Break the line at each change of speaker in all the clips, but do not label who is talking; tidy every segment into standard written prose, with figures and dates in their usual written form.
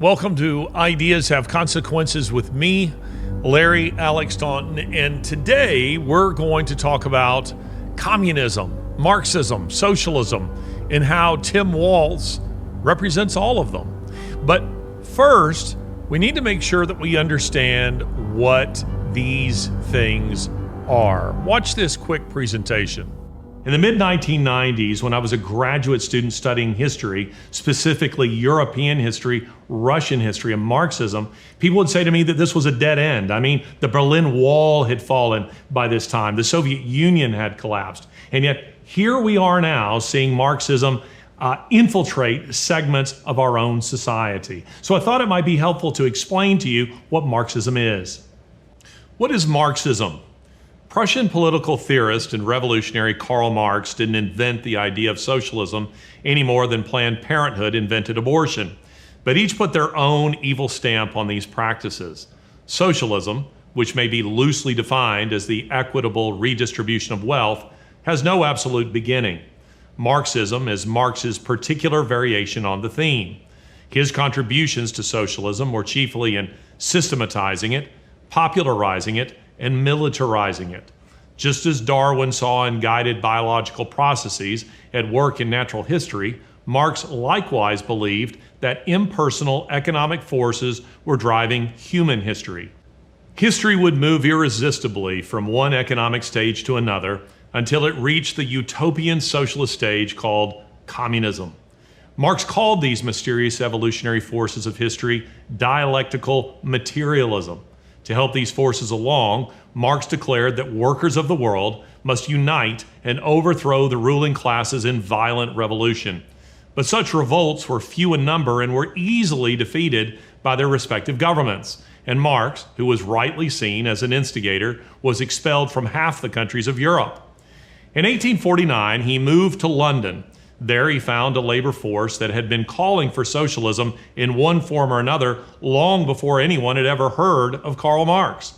Welcome to Ideas Have Consequences with me, Larry Alex Taunton, and today we're going to talk about communism, Marxism, socialism, and how Tim Walz represents all of them. But first, we need to make sure that we understand what these things are. Watch this quick presentation. In the mid-1990s, when I was a graduate student studying history, specifically European history, Russian history, and Marxism, people would say to me that this was a dead end. I mean, the Berlin Wall had fallen by this time. The Soviet Union had collapsed. And yet, here we are now seeing Marxism infiltrate segments of our own society. So I thought it might be helpful to explain to you what Marxism is. What is Marxism? Prussian political theorist and revolutionary Karl Marx didn't invent the idea of socialism any more than Planned Parenthood invented abortion. But each put their own evil stamp on these practices. Socialism, which may be loosely defined as the equitable redistribution of wealth, has no absolute beginning. Marxism is Marx's particular variation on the theme. His contributions to socialism were chiefly in systematizing it, popularizing it, and militarizing it. Just as Darwin saw in guided biological processes at work in natural history, Marx likewise believed that impersonal economic forces were driving human history. History would move irresistibly from one economic stage to another until it reached the utopian socialist stage called communism. Marx called these mysterious evolutionary forces of history dialectical materialism. To help these forces along, Marx declared that workers of the world must unite and overthrow the ruling classes in violent revolution. But such revolts were few in number and were easily defeated by their respective governments. And Marx, who was rightly seen as an instigator, was expelled from half the countries of Europe. In 1849, he moved to London. There he found a labor force that had been calling for socialism in one form or another long before anyone had ever heard of Karl Marx.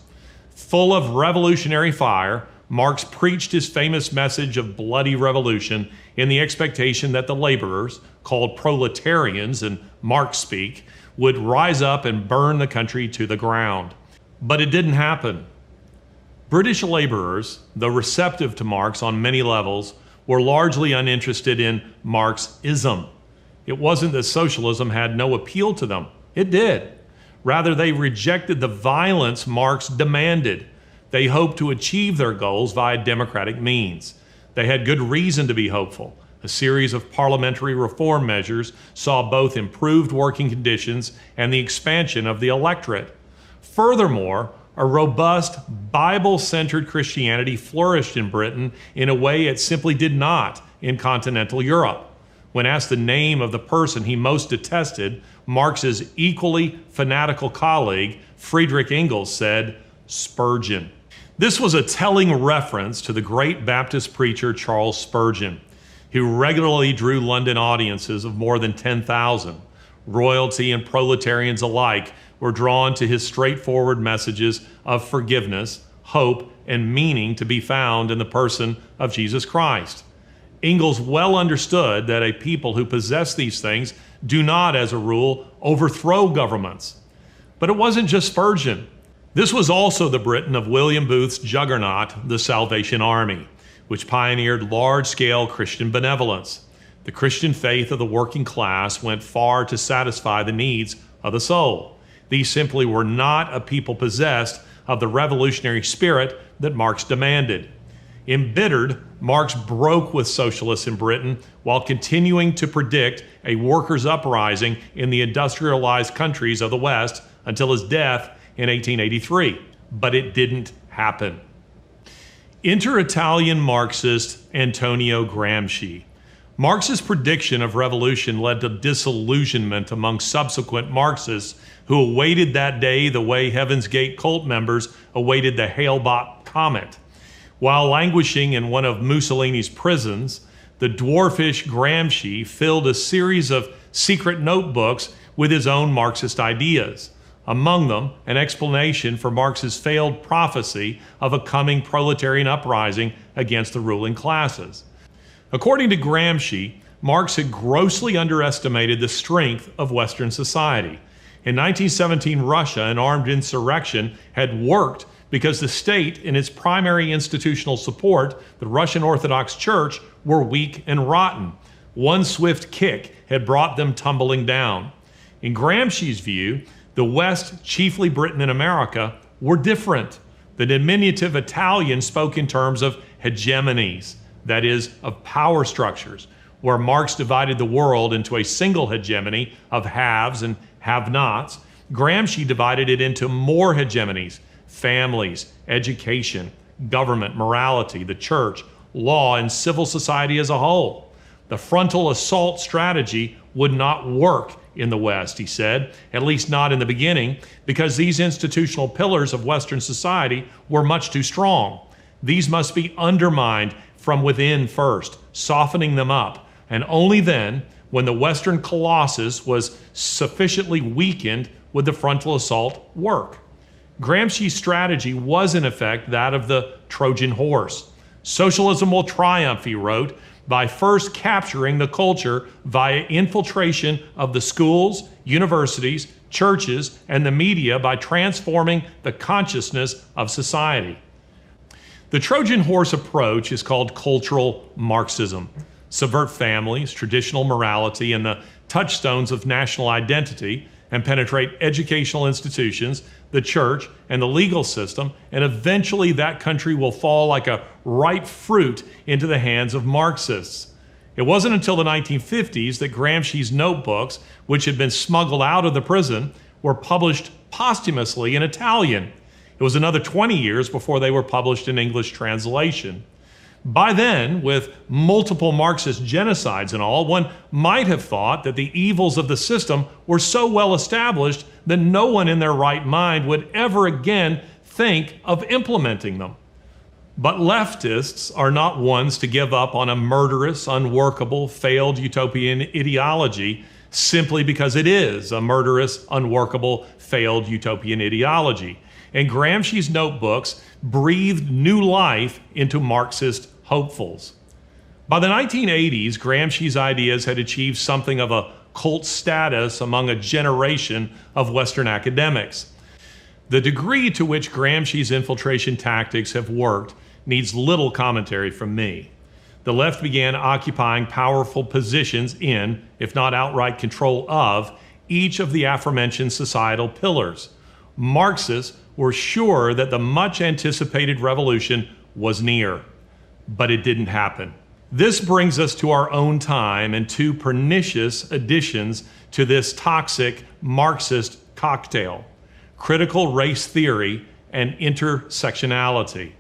Full of revolutionary fire, Marx preached his famous message of bloody revolution in the expectation that the laborers, called proletarians in Marx speak, would rise up and burn the country to the ground. But it didn't happen. British laborers, though receptive to Marx on many levels, were largely uninterested in Marxism. It wasn't that socialism had no appeal to them. It did. Rather, they rejected the violence Marx demanded. They hoped to achieve their goals via democratic means. They had good reason to be hopeful. A series of parliamentary reform measures saw both improved working conditions and the expansion of the electorate. Furthermore, a robust, Bible-centered Christianity flourished in Britain in a way it simply did not in continental Europe. When asked the name of the person he most detested, Marx's equally fanatical colleague, Friedrich Engels, said, Spurgeon. This was a telling reference to the great Baptist preacher Charles Spurgeon, who regularly drew London audiences of more than 10,000. Royalty and proletarians alike were drawn to his straightforward messages of forgiveness, hope, and meaning to be found in the person of Jesus Christ. Engels well understood that a people who possess these things do not, as a rule, overthrow governments. But it wasn't just Spurgeon. This was also the Britain of William Booth's juggernaut, the Salvation Army, which pioneered large-scale Christian benevolence. The Christian faith of the working class went far to satisfy the needs of the soul. These simply were not a people possessed of the revolutionary spirit that Marx demanded. Embittered, Marx broke with socialists in Britain while continuing to predict a workers' uprising in the industrialized countries of the West until his death in 1883. But it didn't happen. Enter Italian Marxist Antonio Gramsci. Marx's prediction of revolution led to disillusionment among subsequent Marxists who awaited that day the way Heaven's Gate cult members awaited the Hale-Bopp comet. While languishing in one of Mussolini's prisons, the dwarfish Gramsci filled a series of secret notebooks with his own Marxist ideas. Among them, an explanation for Marx's failed prophecy of a coming proletarian uprising against the ruling classes. According to Gramsci, Marx had grossly underestimated the strength of Western society. In 1917, Russia, an armed insurrection, had worked because the state and its primary institutional support, the Russian Orthodox Church, were weak and rotten. One swift kick had brought them tumbling down. In Gramsci's view, the West, chiefly Britain and America, were different. The diminutive Italian spoke in terms of hegemonies, that is, of power structures, where Marx divided the world into a single hegemony of haves and have-nots. Gramsci divided it into more hegemonies: families, education, government, morality, the church, law, and civil society as a whole. The frontal assault strategy would not work in the West, he said, at least not in the beginning, because these institutional pillars of Western society were much too strong. These must be undermined from within first, softening them up, and only then, when the Western colossus was sufficiently weakened, would the frontal assault work. Gramsci's strategy was in effect that of the Trojan horse. Socialism will triumph, he wrote, by first capturing the culture via infiltration of the schools, universities, churches, and the media by transforming the consciousness of society. The Trojan horse approach is called cultural Marxism. Subvert families, traditional morality, and the touchstones of national identity, and penetrate educational institutions, the church, and the legal system, and eventually that country will fall like a ripe fruit into the hands of Marxists. It wasn't until the 1950s that Gramsci's notebooks, which had been smuggled out of the prison, were published posthumously in Italian. It was another 20 years before they were published in English translation. By then, with multiple Marxist genocides and all, one might have thought that the evils of the system were so well established that no one in their right mind would ever again think of implementing them. But leftists are not ones to give up on a murderous, unworkable, failed utopian ideology simply because it is a murderous, unworkable, failed utopian ideology. And Gramsci's notebooks breathed new life into Marxist hopefuls. By the 1980s, Gramsci's ideas had achieved something of a cult status among a generation of Western academics. The degree to which Gramsci's infiltration tactics have worked needs little commentary from me. The left began occupying powerful positions in, if not outright control of, each of the aforementioned societal pillars. Marxists were sure that the much anticipated revolution was near. But it didn't happen. This brings us to our own time and two pernicious additions to this toxic Marxist cocktail: critical race theory and intersectionality.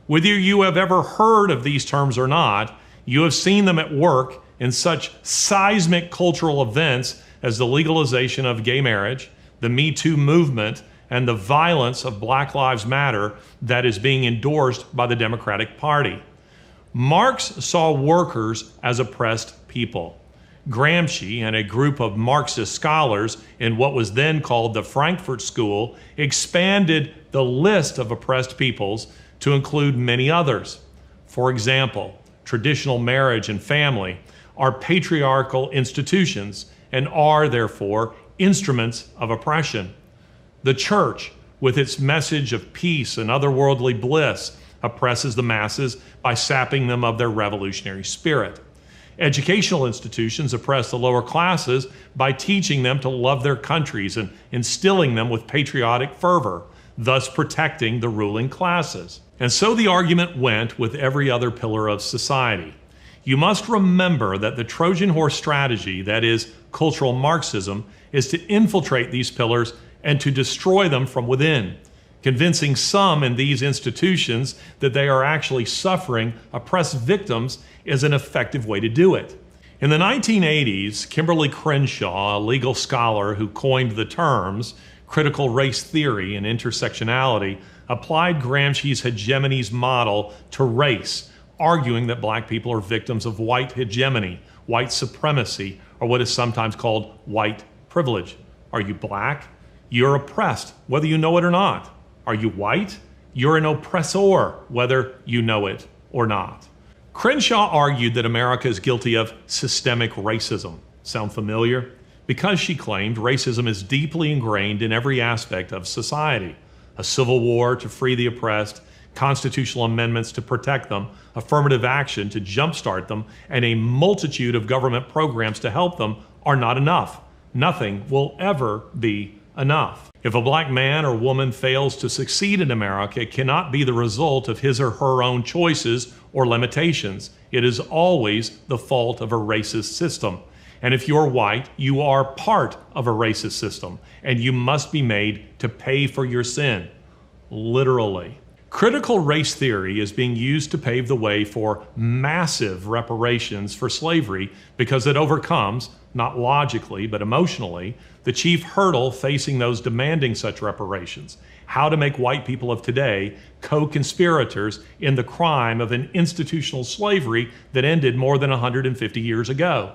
Whether you have ever heard of these terms or not, you have seen them at work in such seismic cultural events as the legalization of gay marriage, the Me Too movement, and the violence of Black Lives Matter that is being endorsed by the Democratic Party. Marx saw workers as oppressed people. Gramsci and a group of Marxist scholars in what was then called the Frankfurt School expanded the list of oppressed peoples to include many others. For example, traditional marriage and family are patriarchal institutions and are, therefore, instruments of oppression. The church, with its message of peace and otherworldly bliss, oppresses the masses by sapping them of their revolutionary spirit. Educational institutions oppress the lower classes by teaching them to love their countries and instilling them with patriotic fervor, thus protecting the ruling classes. And so the argument went with every other pillar of society. You must remember that the Trojan horse strategy, that is, cultural Marxism, is to infiltrate these pillars and to destroy them from within. Convincing some in these institutions that they are actually suffering oppressed victims is an effective way to do it. In the 1980s, Kimberly Crenshaw, a legal scholar who coined the terms critical race theory and intersectionality, applied Gramsci's hegemony's model to race, arguing that black people are victims of white hegemony, white supremacy, or what is sometimes called white privilege. Are you black? You're oppressed, whether you know it or not. Are you white? You're an oppressor, whether you know it or not. Crenshaw argued that America is guilty of systemic racism. Sound familiar? because she claimed racism is deeply ingrained in every aspect of society. A civil war to free the oppressed, constitutional amendments to protect them, affirmative action to jumpstart them, and a multitude of government programs to help them are not enough. Nothing will ever be enough. If a black man or woman fails to succeed in America, it cannot be the result of his or her own choices or limitations. It is always the fault of a racist system. And if you're white, you are part of a racist system, and you must be made to pay for your sin. Literally. Critical race theory is being used to pave the way for massive reparations for slavery because it overcomes, not logically but emotionally, the chief hurdle facing those demanding such reparations: how to make white people of today co-conspirators in the crime of an institutional slavery that ended more than 150 years ago.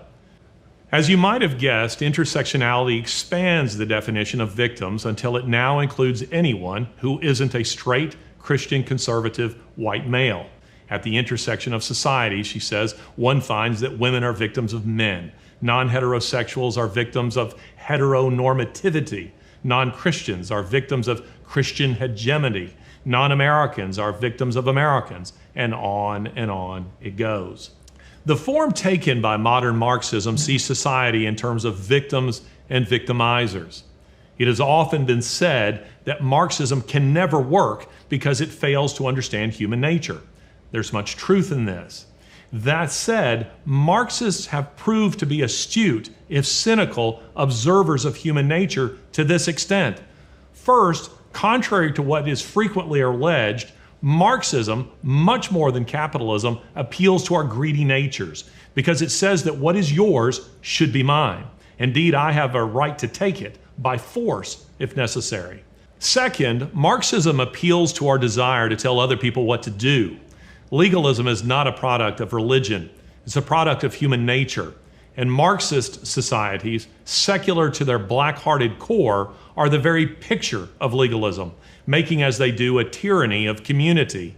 As you might have guessed, intersectionality expands the definition of victims until it now includes anyone who isn't a straight, Christian conservative white male. At the intersection of society, she says, one finds that women are victims of men. Non-heterosexuals are victims of heteronormativity. Non-Christians are victims of Christian hegemony. Non-Americans are victims of Americans, and on it goes. The form taken by modern Marxism sees society in terms of victims and victimizers. It has often been said that Marxism can never work because it fails to understand human nature. There's much truth in this. That said, Marxists have proved to be astute, if cynical, observers of human nature to this extent. First, contrary to what is frequently alleged, Marxism, much more than capitalism, appeals to our greedy natures because it says that what is yours should be mine. Indeed, I have a right to take it by force if necessary. Second, Marxism appeals to our desire to tell other people what to do. Legalism is not a product of religion. It's a product of human nature. And Marxist societies, secular to their black-hearted core, are the very picture of legalism, making as they do a tyranny of community.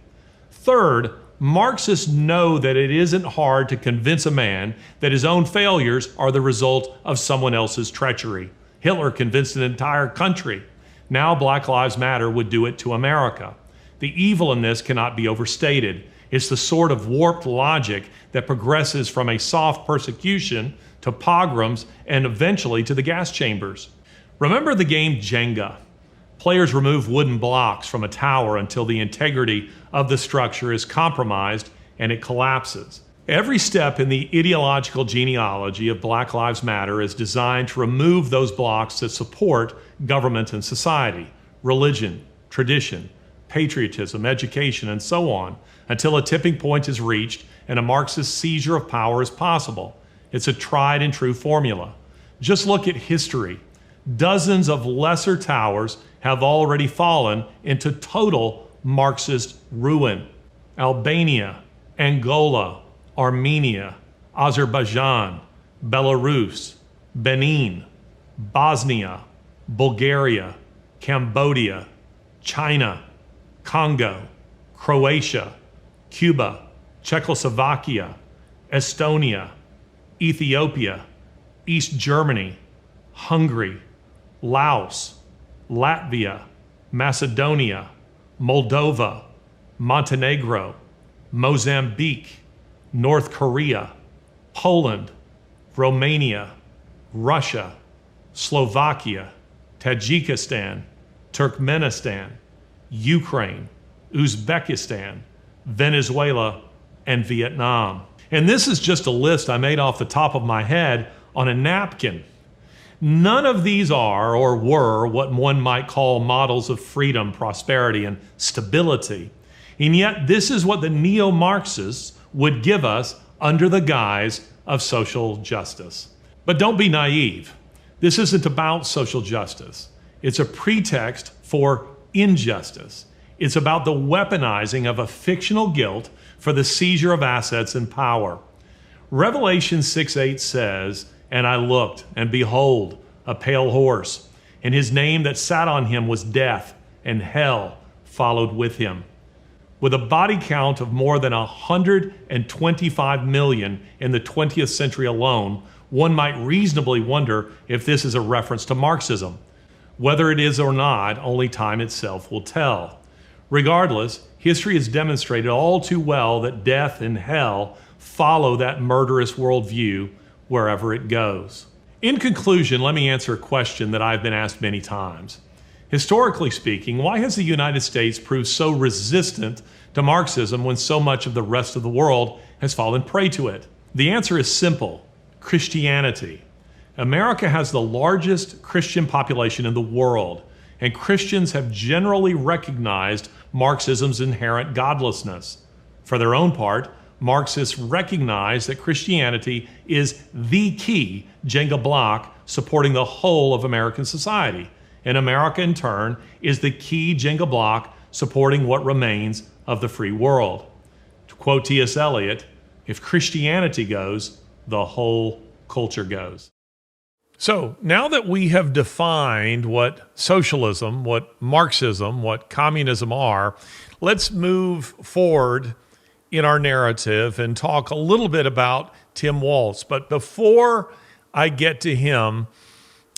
Third, Marxists know that it isn't hard to convince a man that his own failures are the result of someone else's treachery. Hitler convinced an entire country. Now Black Lives Matter would do it to America. The evil in this cannot be overstated. It's the sort of warped logic that progresses from a soft persecution to pogroms and eventually to the gas chambers. Remember the game Jenga? Players remove wooden blocks from a tower until the integrity of the structure is compromised and it collapses. Every step in the ideological genealogy of Black Lives Matter is designed to remove those blocks that support government and society, religion, tradition, patriotism, education, and so on, until a tipping point is reached and a Marxist seizure of power is possible. It's a tried and true formula. Just look at history. Dozens of lesser towers have already fallen into total Marxist ruin. Albania, Angola, Armenia, Azerbaijan, Belarus, Benin, Bosnia, Bulgaria, Cambodia, China, Congo, Croatia, Cuba, Czechoslovakia, Estonia, Ethiopia, East Germany, Hungary, Laos, Latvia, Macedonia, Moldova, Montenegro, Mozambique, North Korea, Poland, Romania, Russia, Slovakia, Tajikistan, Turkmenistan, Ukraine, Uzbekistan, Venezuela, and Vietnam. And this is just a list I made off the top of my head on a napkin. None of these are or were what one might call models of freedom, prosperity, and stability. And yet this is what the neo-Marxists would give us under the guise of social justice. But don't be naive. This isn't about social justice. It's a pretext for injustice. It's about the weaponizing of a fictional guilt for the seizure of assets and power. Revelation 6:8 says, "And I looked, and behold, a pale horse, and his name that sat on him was Death, and hell followed with him." With a body count of more than 125 million in the 20th century alone, one might reasonably wonder if this is a reference to Marxism. Whether it is or not, only time itself will tell. Regardless, history has demonstrated all too well that death and hell follow that murderous worldview wherever it goes. In conclusion, let me answer a question that I've been asked many times. Historically speaking, why has the United States proved so resistant to Marxism when so much of the rest of the world has fallen prey to it? The answer is simple: Christianity. America has the largest Christian population in the world, and Christians have generally recognized Marxism's inherent godlessness. For their own part, Marxists recognize that Christianity is the key Jenga block supporting the whole of American society, and America in turn is the key Jenga block supporting what remains of the free world. To quote T.S. Eliot, if Christianity goes, the whole culture goes. So now that we have defined what socialism, what Marxism, what communism are, let's move forward in our narrative and talk a little bit about Tim Walz. But before I get to him,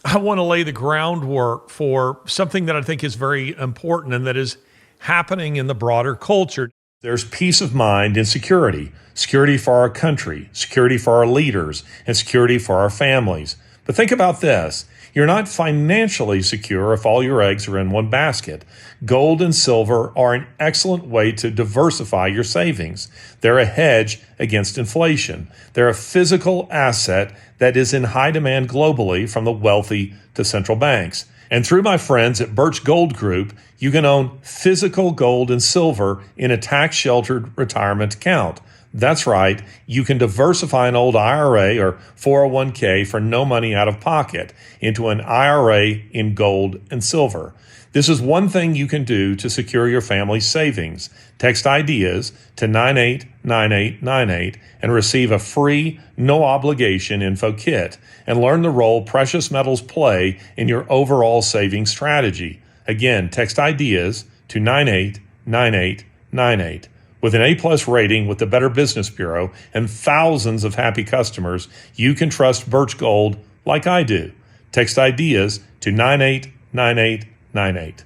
I want to lay the groundwork for something that I think is very important and that is happening in the broader culture. There's peace of mind and security. Security for our country, security for our leaders, and security for our families. But think about this. You're not financially secure if all your eggs are in one basket. Gold and silver are an excellent way to diversify your savings. They're a hedge against inflation. They're a physical asset that is in high demand globally, from the wealthy to central banks. And through my friends at Birch Gold Group, you can own physical gold and silver in a tax-sheltered retirement account. That's right, you can diversify an old IRA or 401k for no money out of pocket into an IRA in gold and silver. This is one thing you can do to secure your family's savings. Text IDEAS to 989898 and receive a free, no-obligation Infokit and learn the role precious metals play in your overall savings strategy. Again, text IDEAS to 989898. With an A+ rating with the Better Business Bureau and thousands of happy customers, you can trust Birch Gold like I do. Text IDEAS to 989898.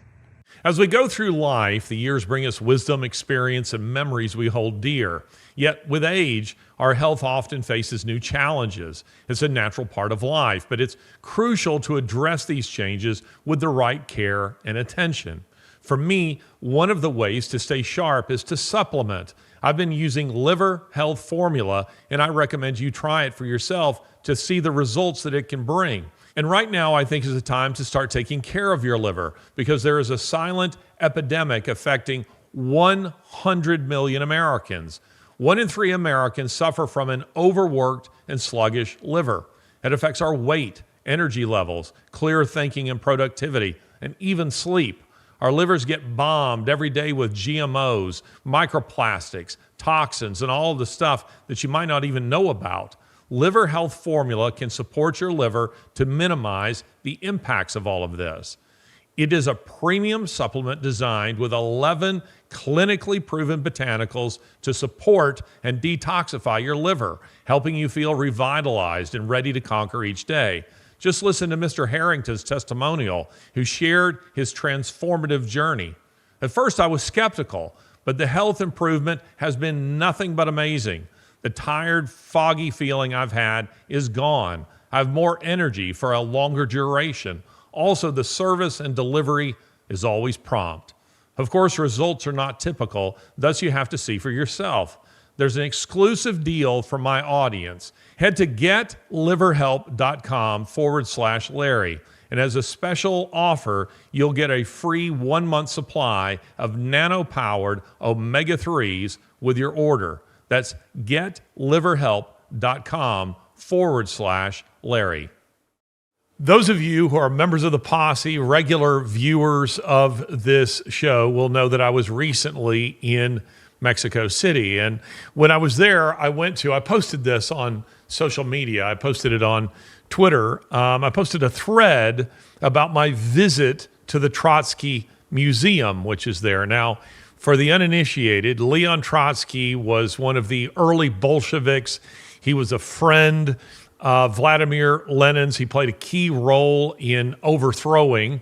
As we go through life, the years bring us wisdom, experience, and memories we hold dear. Yet with age, our health often faces new challenges. It's a natural part of life, but it's crucial to address these changes with the right care and attention. For me, one of the ways to stay sharp is to supplement. I've been using Liver Health Formula, and I recommend you try it for yourself to see the results that it can bring. And right now, I think is the time to start taking care of your liver, because there is a silent epidemic affecting 100 million Americans. 1 in 3 Americans suffer from an overworked and sluggish liver. It affects our weight, energy levels, clear thinking and productivity, and even sleep. Our livers get bombed every day with GMOs, microplastics, toxins, and all of the stuff that you might not even know about. Liver Health Formula can support your liver to minimize the impacts of all of this. It is a premium supplement designed with 11 clinically proven botanicals to support and detoxify your liver, helping you feel revitalized and ready to conquer each day. Just listen to Mr. Harrington's testimonial, who shared his transformative journey. At first, I was skeptical, but the health improvement has been nothing but amazing. The tired, foggy feeling I've had is gone. I have more energy for a longer duration. Also, the service and delivery is always prompt. Of course, results are not typical, thus you have to see for yourself. There's an exclusive deal for my audience. Head to getliverhelp.com/Larry. And as a special offer, you'll get a free 1-month supply of nano-powered omega-3s with your order. That's getliverhelp.com/Larry. Those of you who are members of the posse, regular viewers of this show, will know that I was recently in Mexico City. And when I was there, I posted this on social media. I posted it on Twitter. I posted a thread about my visit to the Trotsky Museum, which is there. Now, for the uninitiated, Leon Trotsky was one of the early Bolsheviks. He was a friend Vladimir Lenin's. He played a key role in overthrowing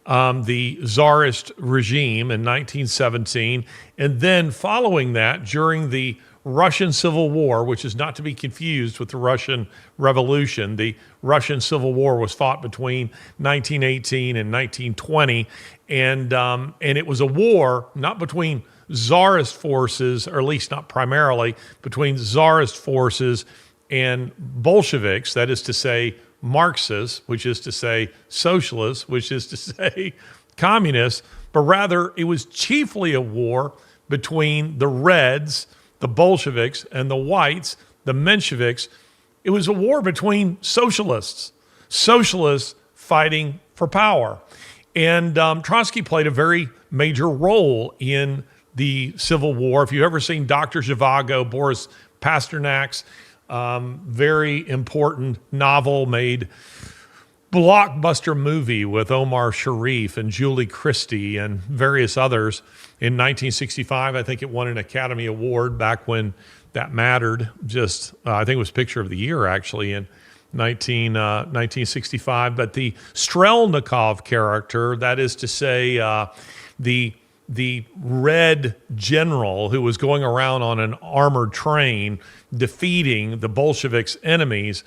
the Tsarist regime in 1917. And then following that, during the Russian Civil War, which is not to be confused with the Russian Revolution. The Russian Civil War was fought between 1918 and 1920, and it was a war not between Tsarist forces, or at least not primarily, between Tsarist forces and Bolsheviks, that is to say Marxists, which is to say socialists, which is to say communists, but rather it was chiefly a war between the Reds, the Bolsheviks, and the Whites, the Mensheviks. It was a war between socialists fighting for power. And Trotsky played a very major role in the Civil War. If you've ever seen Dr. Zhivago, Boris Pasternak's very important novel made blockbuster movie with Omar Sharif and Julie Christie and various others in 1965. I think it won an Academy Award back when that mattered. I think it was Picture of the Year actually in 1965. But the Strelnikov character, that is to say the Red general who was going around on an armored train defeating the Bolsheviks' enemies,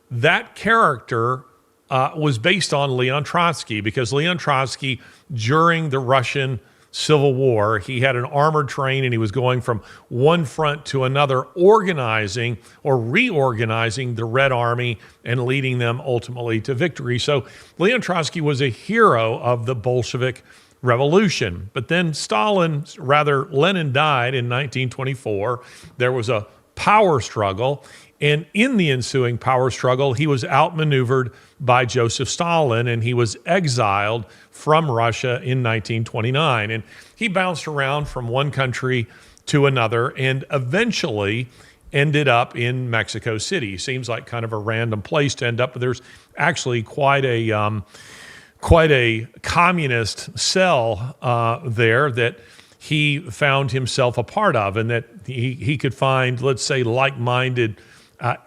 that character was based on Leon Trotsky, because Leon Trotsky, during the Russian Civil War, he had an armored train and he was going from one front to another, organizing or reorganizing the Red Army and leading them ultimately to victory. So Leon Trotsky was a hero of the Bolshevik Revolution. But then Lenin died in 1924. There was a power struggle. And in the ensuing power struggle, he was outmaneuvered by Joseph Stalin, and he was exiled from Russia in 1929. And he bounced around from one country to another and eventually ended up in Mexico City. Seems like kind of a random place to end up, but there's actually quite a communist cell there that he found himself a part of, and that he could find, let's say, like-minded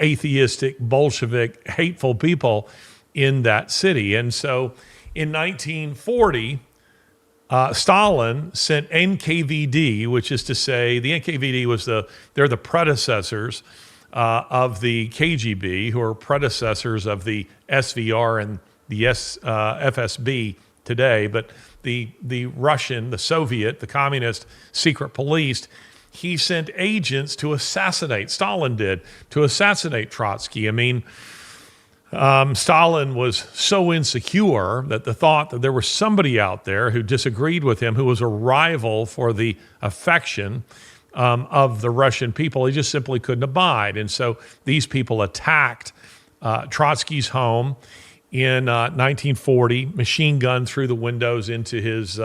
atheistic, Bolshevik, hateful people in that city. And so in 1940, Stalin sent NKVD, which is to say the NKVD they're the predecessors of the KGB, who are predecessors of the SVR and the FSB today, but the Russian, the Soviet, the communist secret police. He sent agents to assassinate, Stalin did, to assassinate Trotsky. I mean, Stalin was so insecure that the thought that there was somebody out there who disagreed with him, who was a rival for the affection of the Russian people, he just simply couldn't abide. And so these people attacked Trotsky's home in 1940, machine gun through the windows into his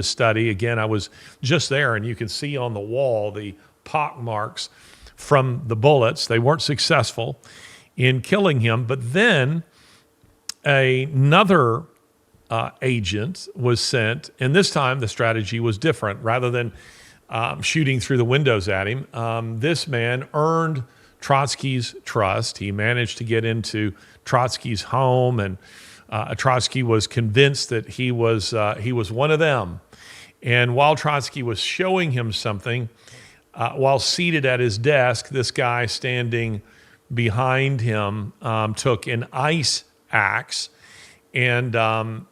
study. Again, I was just there, and you can see on the wall the pock marks from the bullets. They weren't successful in killing him, but then another agent was sent, and this time the strategy was different. Rather than shooting through the windows at him, this man earned Trotsky's trust. He managed to get into Trotsky's home, and Trotsky was convinced that he was one of them. And while Trotsky was showing him something, while seated at his desk, this guy standing behind him took an ice axe and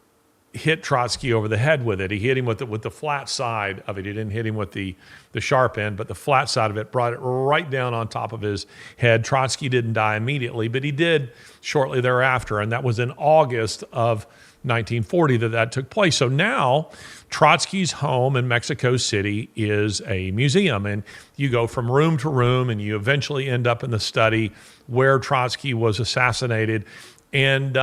hit Trotsky over the head with it. He hit him with the flat side of it. He didn't hit him with the sharp end, but the flat side of it brought it right down on top of his head. Trotsky didn't die immediately, but he did shortly thereafter, and that was in August of 1940 that took place. So now Trotsky's home in Mexico City is a museum, and you go from room to room, and you eventually end up in the study where Trotsky was assassinated. And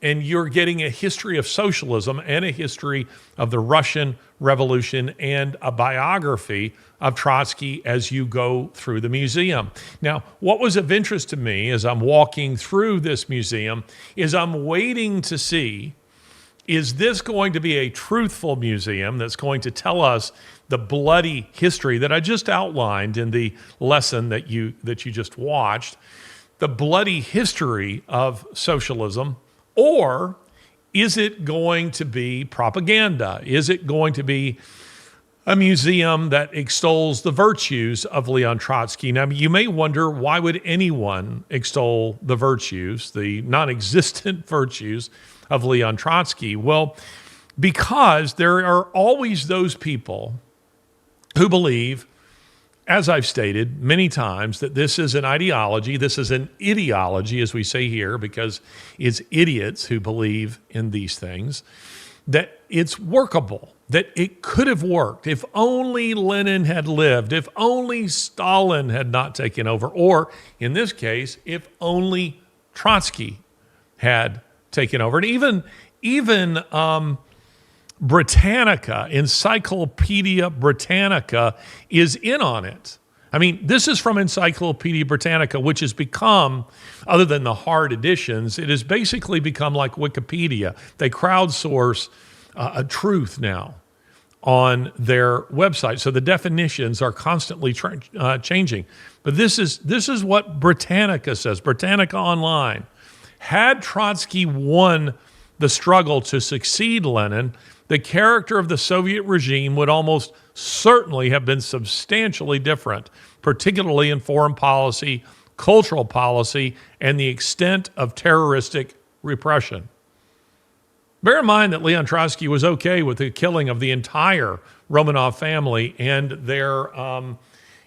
you're getting a history of socialism and a history of the Russian Revolution and a biography of Trotsky as you go through the museum. Now, what was of interest to me as I'm walking through this museum is I'm waiting to see, is this going to be a truthful museum that's going to tell us the bloody history that I just outlined in the lesson that you just watched? the bloody history of socialism, or is it going to be propaganda? Is it going to be a museum that extols the virtues of Leon Trotsky? Now, you may wonder, why would anyone extol the virtues, the non-existent virtues of Leon Trotsky? Well, because there are always those people who believe, as I've stated many times, that this is an ideology, this is an ideology, as we say here, because it's idiots who believe in these things, that it's workable, that it could have worked if only Lenin had lived, if only Stalin had not taken over, or in this case, if only Trotsky had taken over. And even Britannica, Encyclopedia Britannica, is in on it. I mean, this is from Encyclopedia Britannica, which has become, other than the hard editions, it has basically become like Wikipedia. They crowdsource a truth now on their website. So the definitions are constantly changing. But this is what Britannica says, Britannica Online. Had Trotsky won the struggle to succeed Lenin, the character of the Soviet regime would almost certainly have been substantially different, particularly in foreign policy, cultural policy, and the extent of terroristic repression. Bear in mind that Leon Trotsky was okay with the killing of the entire Romanov family and their,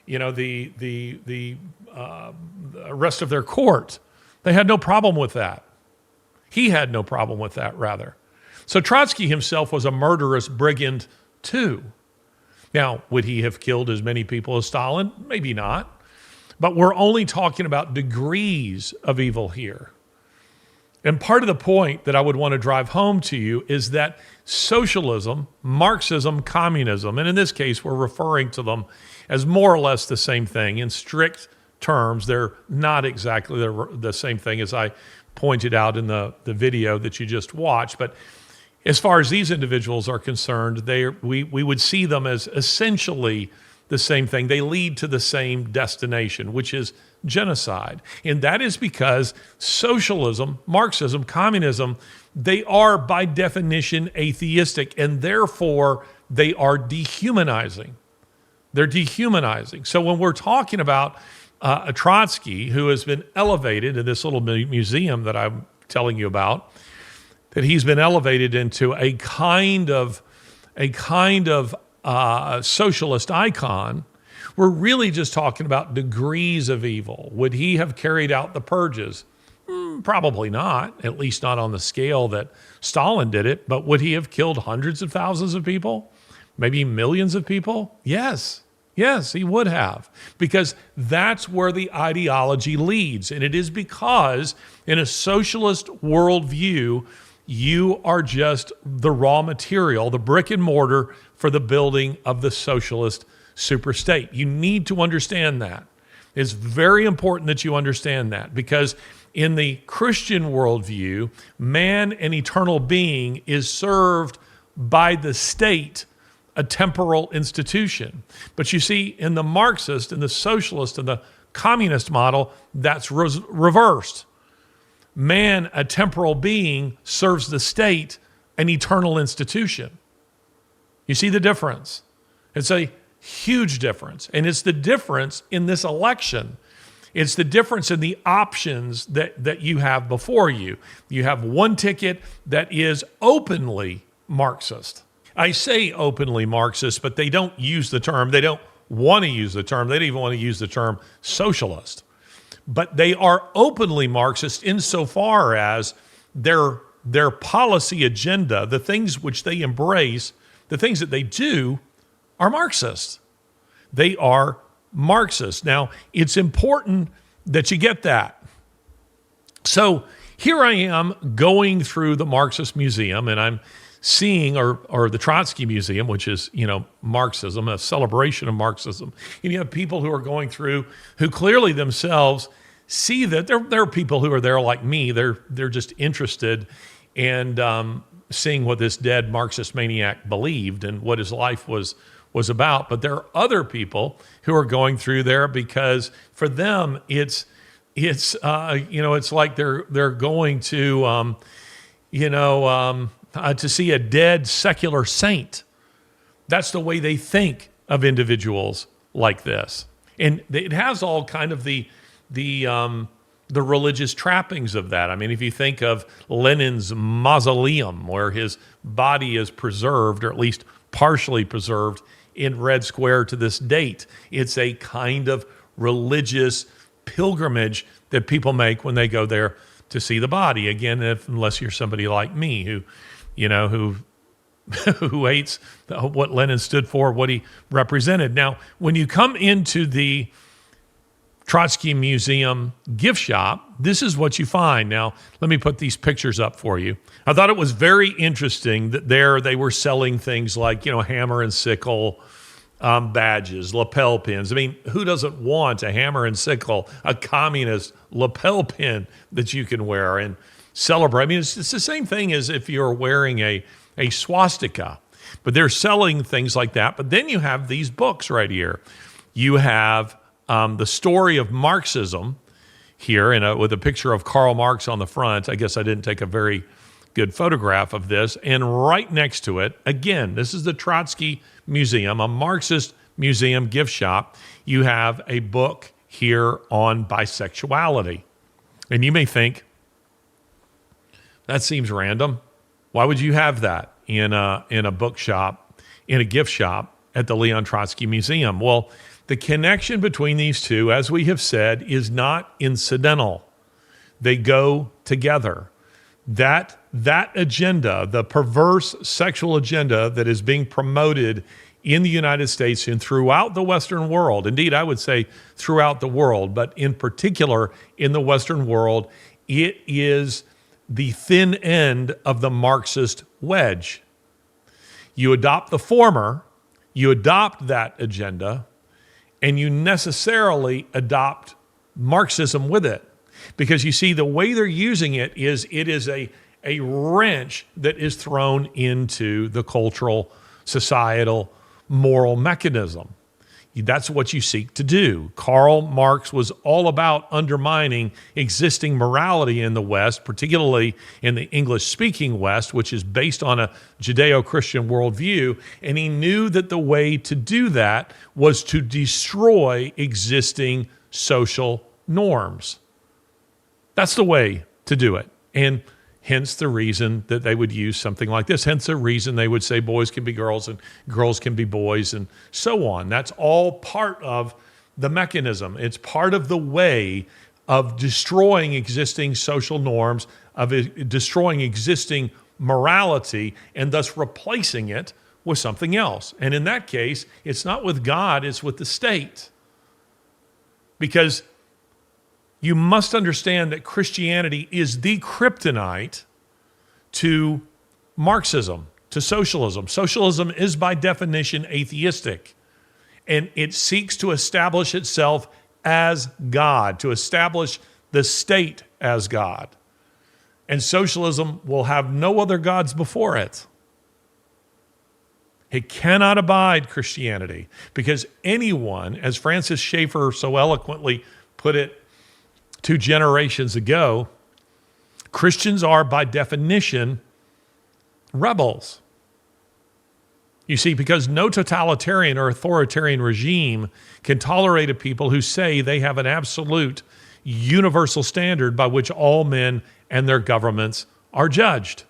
the rest of their court. They had no problem with that. He had no problem with that, rather. So Trotsky himself was a murderous brigand too. Now, would he have killed as many people as Stalin? Maybe not. But we're only talking about degrees of evil here. And part of the point that I would want to drive home to you is that socialism, Marxism, communism, and in this case, we're referring to them as more or less the same thing. In strict terms, they're not exactly the same thing, as I pointed out in the video that you just watched. But as far as these individuals are concerned, we would see them as essentially the same thing. They lead to the same destination, which is genocide. And that is because socialism, Marxism, communism, they are by definition atheistic, and therefore they are dehumanizing. They're dehumanizing. So when we're talking about a Trotsky who has been elevated in this little museum that I'm telling you about, that he's been elevated into a kind of socialist icon, we're really just talking about degrees of evil. Would he have carried out the purges? Probably not, at least not on the scale that Stalin did it. But would he have killed hundreds of thousands of people? Maybe millions of people? Yes, he would have, because that's where the ideology leads. And it is because in a socialist worldview, you are just the raw material, the brick and mortar for the building of the socialist superstate. You need to understand that. It's very important that you understand that, because in the Christian worldview, man, an eternal being, is served by the state, a temporal institution. But you see, in the Marxist, in the socialist, and the communist model, that's reversed. Man, a temporal being, serves the state, an eternal institution. You see the difference? It's a huge difference. And it's the difference in this election. It's the difference in the options that you have before you. You have one ticket that is openly Marxist. I say openly Marxist, but they don't use the term. They don't want to use the term. They don't even want to use the term socialist. But they are openly Marxist insofar as their policy agenda, the things which they embrace, the things that they do, are Marxist. They are Marxist. Now, it's important that you get that. So here I am going through the Marxist Museum, and I'm seeing, or the Trotsky Museum, which is, Marxism, a celebration of Marxism. And you have people who are going through who clearly themselves see that there are people who are there like me. They're just interested in seeing what this dead Marxist maniac believed and what his life was about. But there are other people who are going through there because for them it's it's it's like they're going to to see a dead secular saint. That's the way they think of individuals like this, and it has all kind of the religious trappings of that. I mean, if you think of Lenin's mausoleum, where his body is preserved, or at least partially preserved, in Red Square to this date, it's a kind of religious pilgrimage that people make when they go there to see the body. Again, unless you're somebody like me who who hates what Lenin stood for, what he represented. Now, when you come into the Trotsky Museum gift shop, this is what you find. Now, let me put these pictures up for you. I thought it was very interesting that there they were selling things like, hammer and sickle badges, lapel pins. I mean, who doesn't want a hammer and sickle, a communist lapel pin that you can wear and celebrate? I mean, it's the same thing as if you're wearing a swastika, but they're selling things like that. But then you have these books right here. You have the story of Marxism here with a picture of Karl Marx on the front. I guess I didn't take a very good photograph of this. And right next to it, again, this is the Trotsky Museum, a Marxist museum gift shop. You have a book here on bisexuality. And you may think, that seems random. Why would you have that in a bookshop, in a gift shop at the Leon Trotsky Museum? Well, the connection between these two, as we have said, is not incidental. They go together. That agenda, the perverse sexual agenda that is being promoted in the United States and throughout the Western world, indeed, I would say throughout the world, but in particular in the Western world, it is the thin end of the Marxist wedge. You adopt the former, you adopt that agenda, and you necessarily adopt Marxism with it. Because you see, the way they're using it is a wrench that is thrown into the cultural, societal, moral mechanism. That's what you seek to do. Karl Marx was all about undermining existing morality in the West, particularly in the English-speaking West, which is based on a Judeo-Christian worldview, and he knew that the way to do that was to destroy existing social norms. That's the way to do it, and hence the reason that they would use something like this. Hence the reason they would say boys can be girls and girls can be boys and so on. That's all part of the mechanism. It's part of the way of destroying existing social norms, of destroying existing morality, and thus replacing it with something else. And in that case, it's not with God, it's with the state. Because you must understand that Christianity is the kryptonite to Marxism, to socialism. Socialism is by definition atheistic, and it seeks to establish itself as God, to establish the state as God. And socialism will have no other gods before it. It cannot abide Christianity because anyone, as Francis Schaeffer so eloquently put it 2 generations ago, Christians are by definition rebels. You see, because no totalitarian or authoritarian regime can tolerate a people who say they have an absolute universal standard by which all men and their governments are judged.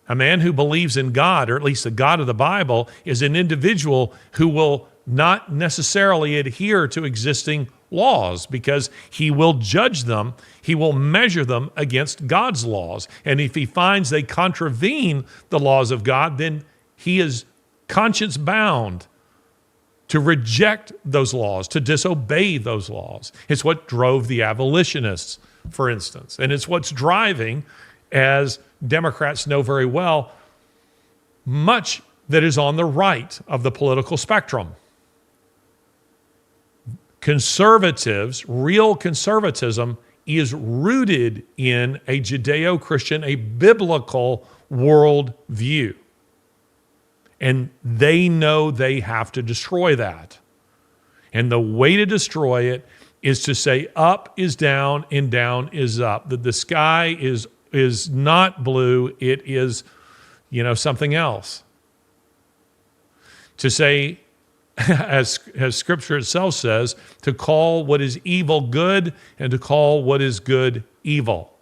A man who believes in God, or at least the God of the Bible, is an individual who will not necessarily adhere to existing laws because he will judge them, he will measure them against God's laws. And if he finds they contravene the laws of God, then he is conscience bound to reject those laws, to disobey those laws. It's what drove the abolitionists, for instance. And it's what's driving, as Democrats know very well, much that is on the right of the political spectrum. Conservatives, real conservatism, is rooted in a Judeo-Christian, a biblical worldview. And they know they have to destroy that. And the way to destroy it is to say up is down and down is up. That the sky is not blue, it is, something else. To say, as Scripture itself says, to call what is evil good and to call what is good evil.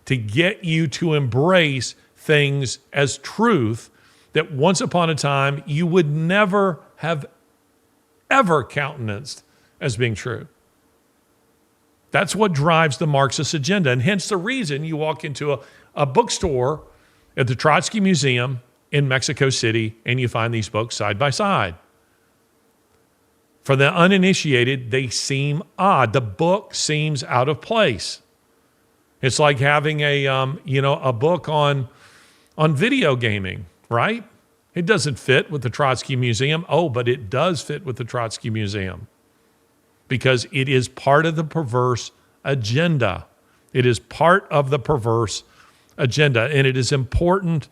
To get you to embrace things as truth that once upon a time you would never have ever countenanced as being true. That's what drives the Marxist agenda, and hence the reason you walk into a bookstore at the Trotsky Museum in Mexico City and you find these books side by side. For the uninitiated, they seem odd. The book seems out of place. It's like having a book on video gaming, right? It doesn't fit with the Trotsky Museum. Oh, but it does fit with the Trotsky Museum because it is part of the perverse agenda. It is part of the perverse agenda, and it is important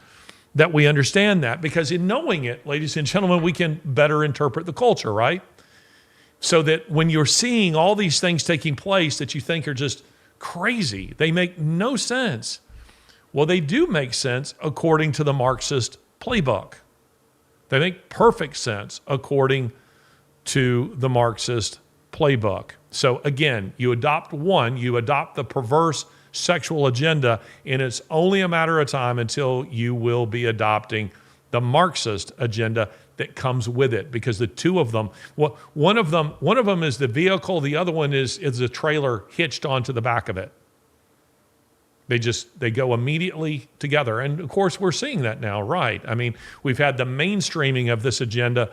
that we understand that because in knowing it, ladies and gentlemen, we can better interpret the culture, right? So that when you're seeing all these things taking place that you think are just crazy, they make no sense. Well, they do make sense according to the Marxist playbook. They make perfect sense according to the Marxist playbook. So again, you adopt the perverse sexual agenda, and it's only a matter of time until you will be adopting the Marxist agenda that comes with it, because the two of them, one of them is the vehicle, the other one is a trailer hitched onto the back of it. They go immediately together. And of course, we're seeing that now, right? I mean, we've had the mainstreaming of this agenda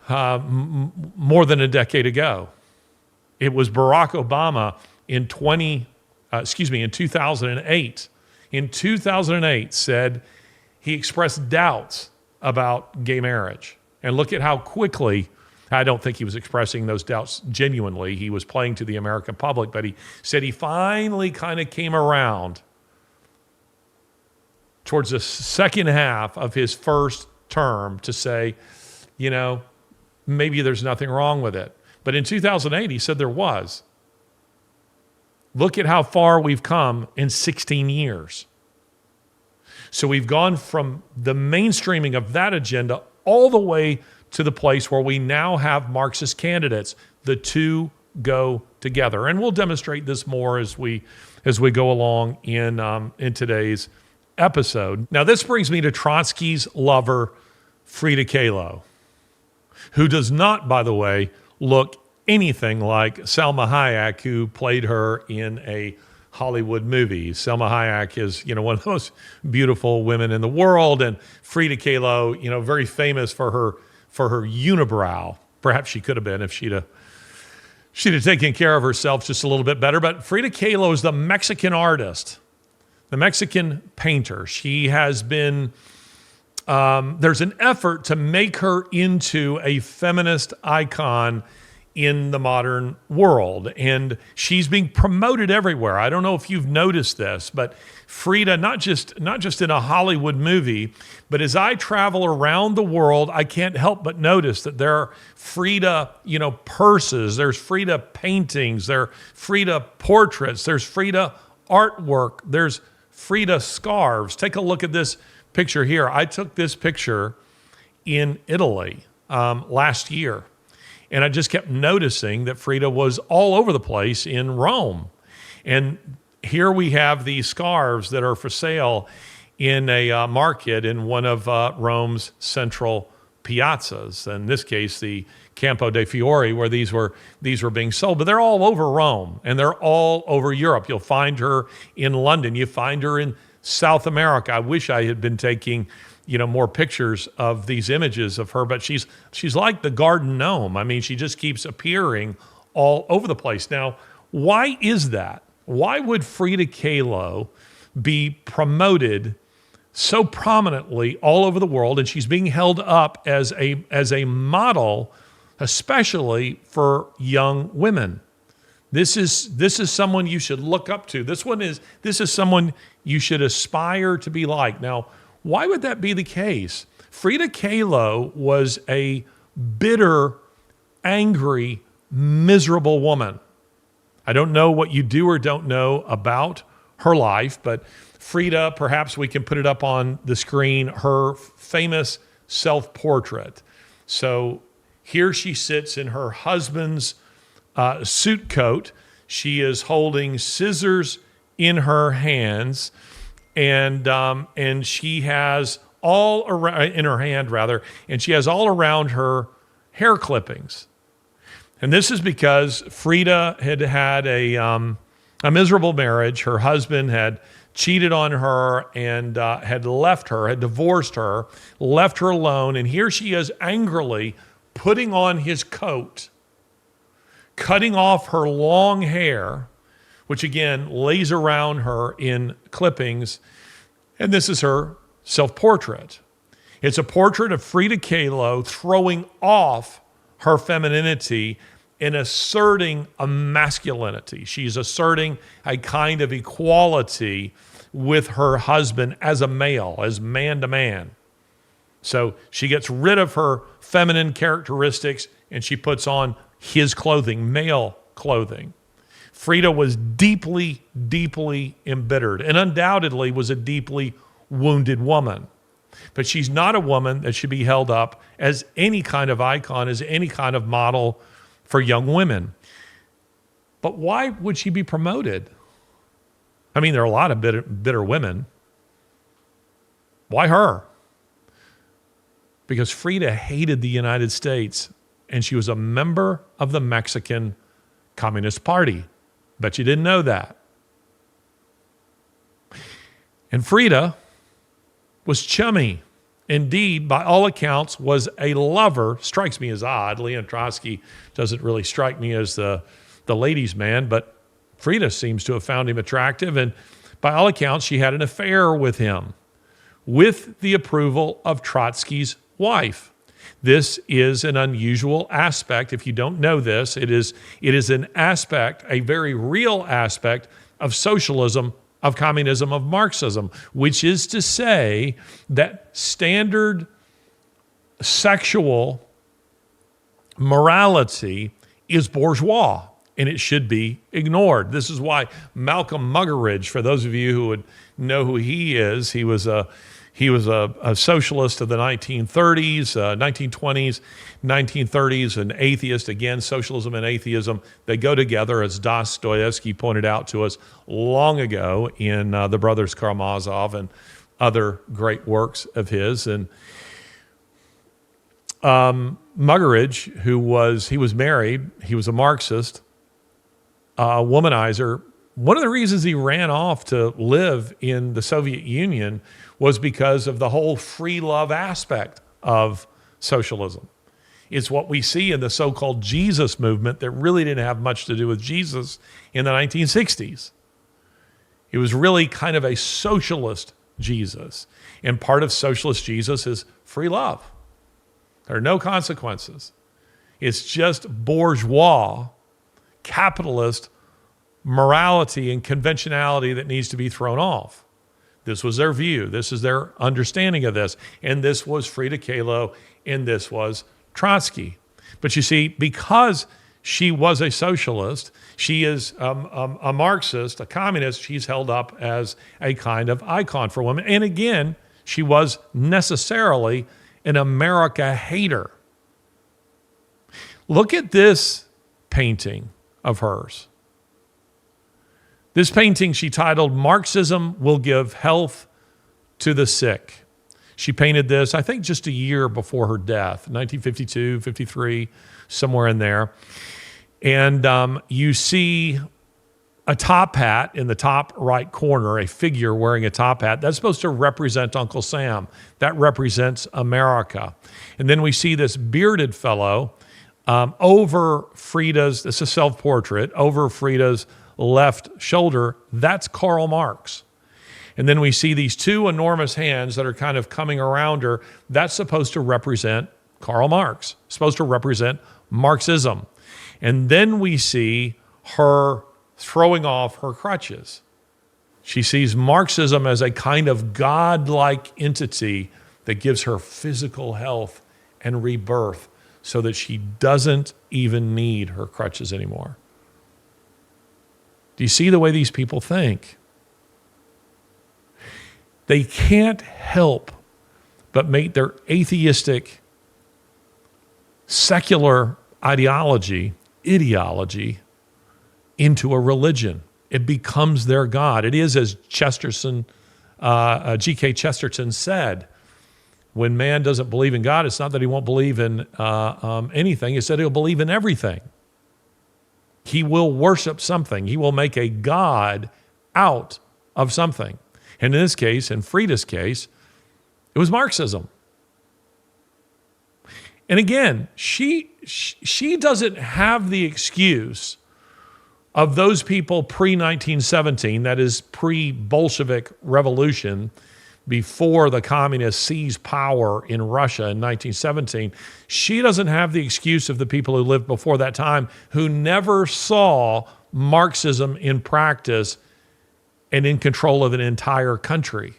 more than a decade ago. It was Barack Obama in 2008. In 2008 said he expressed doubts about gay marriage. And look at how quickly, I don't think he was expressing those doubts genuinely. He was playing to the American public, but he said he finally kind of came around towards the second half of his first term to say, maybe there's nothing wrong with it. But in 2008, he said there was. Look at how far we've come in 16 years. So we've gone from the mainstreaming of that agenda all the way to the place where we now have Marxist candidates. The two go together. And we'll demonstrate this more as we go along in today's episode. Now, this brings me to Trotsky's lover, Frida Kahlo, who does not, by the way, look anything like Salma Hayek, who played her in a Hollywood movie. Salma Hayek is, one of the most beautiful women in the world, and Frida Kahlo, very famous for her unibrow. Perhaps she could have been if she'd have taken care of herself just a little bit better. But Frida Kahlo is the Mexican artist, the Mexican painter. She has been. There's an effort to make her into a feminist icon in the modern world, and she's being promoted everywhere. I don't know if you've noticed this, but Frida, not just in a Hollywood movie, but as I travel around the world, I can't help but notice that there are Frida, purses, there's Frida paintings, there are Frida portraits, there's Frida artwork, there's Frida scarves. Take a look at this picture here. I took this picture in Italy last year. And I just kept noticing that Frida was all over the place in Rome. And here we have these scarves that are for sale in a market in one of Rome's central piazzas. In this case, the Campo dei Fiori, where these were being sold. But they're all over Rome, and they're all over Europe. You'll find her in London. You find her in South America. I wish I had been taking more pictures of these images of her, but she's like the garden gnome. I mean, she just keeps appearing all over the place. Now, why is that? Why would Frida Kahlo be promoted so prominently all over the world, and she's being held up as a model, especially for young women? This is someone you should look up to. This is someone you should aspire to be like. Now, why would that be the case? Frida Kahlo was a bitter, angry miserable woman. I don't know what you do or don't know about her life, but Frida, perhaps we can put it up on the screen, her famous self-portrait. So here she sits in her husband's suit coat. She is holding scissors in her hands, and she has all around in her hand rather, and she has all around her hair clippings. And this is because Frida had had a miserable marriage. Her husband had cheated on her and had left her, had divorced her, left her alone. And here she is angrily putting on his coat, cutting off her long hair, which again lays around her in clippings. And this is her self-portrait. It's a portrait of Frida Kahlo throwing off her femininity and asserting a masculinity. She's asserting a kind of equality with her husband as a male, as man to man. So she gets rid of her feminine characteristics and she puts on his clothing, male clothing. Frida was deeply, deeply embittered and undoubtedly was a deeply wounded woman. But she's not a woman that should be held up as any kind of icon, as any kind of model for young women. But why would she be promoted? I mean, there are a lot of bitter women. Why her? Because Frida hated the United States and she was a member of the Mexican Communist Party. Bet you didn't know that. And Frida was chummy. Indeed, by all accounts, was a lover. Strikes me as odd. Leon Trotsky doesn't really strike me as the ladies' man, but Frida seems to have found him attractive. And by all accounts, she had an affair with him, with the approval of Trotsky's wife. This is an unusual aspect. If you don't know this, it is an aspect, a very real aspect of socialism, of communism, of Marxism, which is to say that standard sexual morality is bourgeois and it should be ignored. This is why Malcolm Muggeridge, for those of you who would know who he is, he was a socialist of the 1930s, 1920s, 1930s, an atheist. Again, socialism and atheism, they go together, as Dostoevsky pointed out to us long ago in The Brothers Karamazov and other great works of his. And Muggeridge, he was married, he was a Marxist, a womanizer. One of the reasons he ran off to live in the Soviet Union was because of the whole free love aspect of socialism. It's what we see in the so-called Jesus movement that really didn't have much to do with Jesus in the 1960s. It was really kind of a socialist Jesus. And part of socialist Jesus is free love. There are no consequences. It's just bourgeois, capitalist morality and conventionality that needs to be thrown off. This was their view. This is their understanding of this. And this was Frida Kahlo, and this was Trotsky. But you see, because she was a socialist, she is a Marxist, a communist, she's held up as a kind of icon for women. And again, she was necessarily an America hater. Look at this painting of hers. This painting she titled, "Marxism Will Give Health to the Sick." She painted this, I think, just a year before her death, 1952, 53, somewhere in there. And you see a top hat in the top right corner, a figure wearing a top hat. That's supposed to represent Uncle Sam. That represents America. And then we see this bearded fellow over Frida's, this is a self-portrait, over Frida's left shoulder. That's Karl Marx. And then we see these two enormous hands that are kind of coming around her. That's supposed to represent Karl Marx, supposed to represent Marxism. And then we see her throwing off her crutches. She sees Marxism as a kind of godlike entity that gives her physical health and rebirth so that she doesn't even need her crutches anymore. Do you see the way these people think? They can't help but make their atheistic, secular ideology into a religion. It becomes their God. It is, as G.K. Chesterton said, when man doesn't believe in God, it's not that he won't believe in anything. He said he'll believe in everything. He will worship something. He will make a God out of something. And in this case, in Frida's case, it was Marxism. And again, she doesn't have the excuse of those people pre-1917, that is pre-Bolshevik revolution, before the communists seized power in Russia in 1917. She doesn't have the excuse of the people who lived before that time who never saw Marxism in practice and in control of an entire country.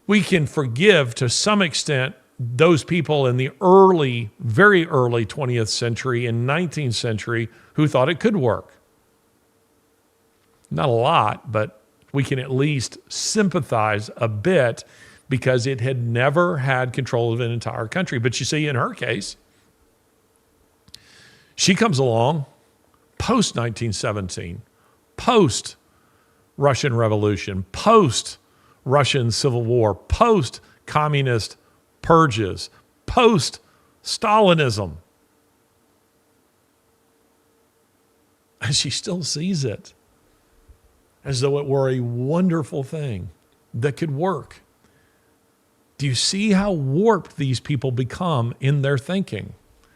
We can forgive to some extent those people in the early, very early 20th century and 19th century who thought it could work. Not a lot, but we can at least sympathize a bit because it had never had control of an entire country. But you see, in her case, she comes along post-1917, post-Russian Revolution, post-Russian Civil War, post-communist purges, post-Stalinism. And she still sees it as though it were a wonderful thing that could work. Do you see how warped these people become in their thinking?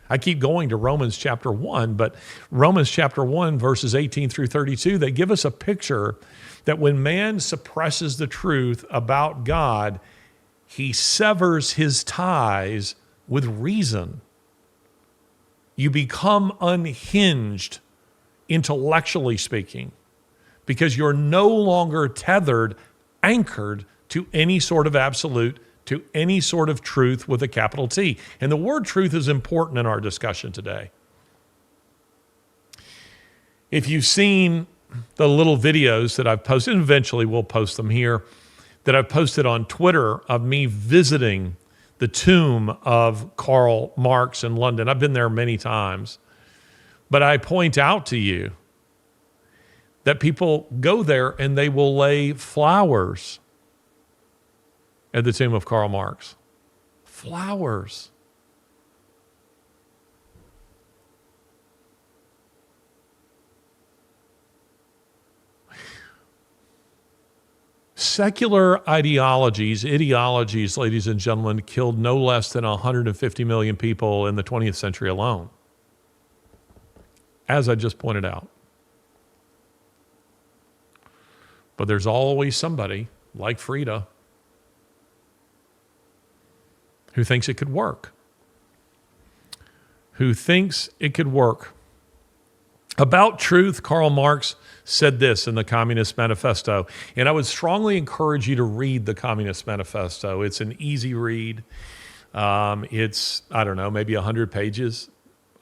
I keep going to Romans chapter 1, but Romans chapter 1, verses 18 through 32, they give us a picture that when man suppresses the truth about God, he severs his ties with reason. You become unhinged, intellectually speaking, because you're no longer tethered, anchored to any sort of absolute, to any sort of truth with a capital T. And the word truth is important in our discussion today. If you've seen the little videos that I've posted, and eventually we'll post them here, that I've posted on Twitter of me visiting the tomb of Karl Marx in London. I've been there many times. But I point out to you that people go there and they will lay flowers at the tomb of Karl Marx. Flowers. Secular ideologies, ladies and gentlemen, killed no less than 150 million people in the 20th century alone, as I just pointed out. But there's always somebody like Frida who thinks it could work. About truth, Karl Marx said this in the Communist Manifesto, and I would strongly encourage you to read the Communist Manifesto. It's an easy read. It's, I don't know, maybe 100 pages.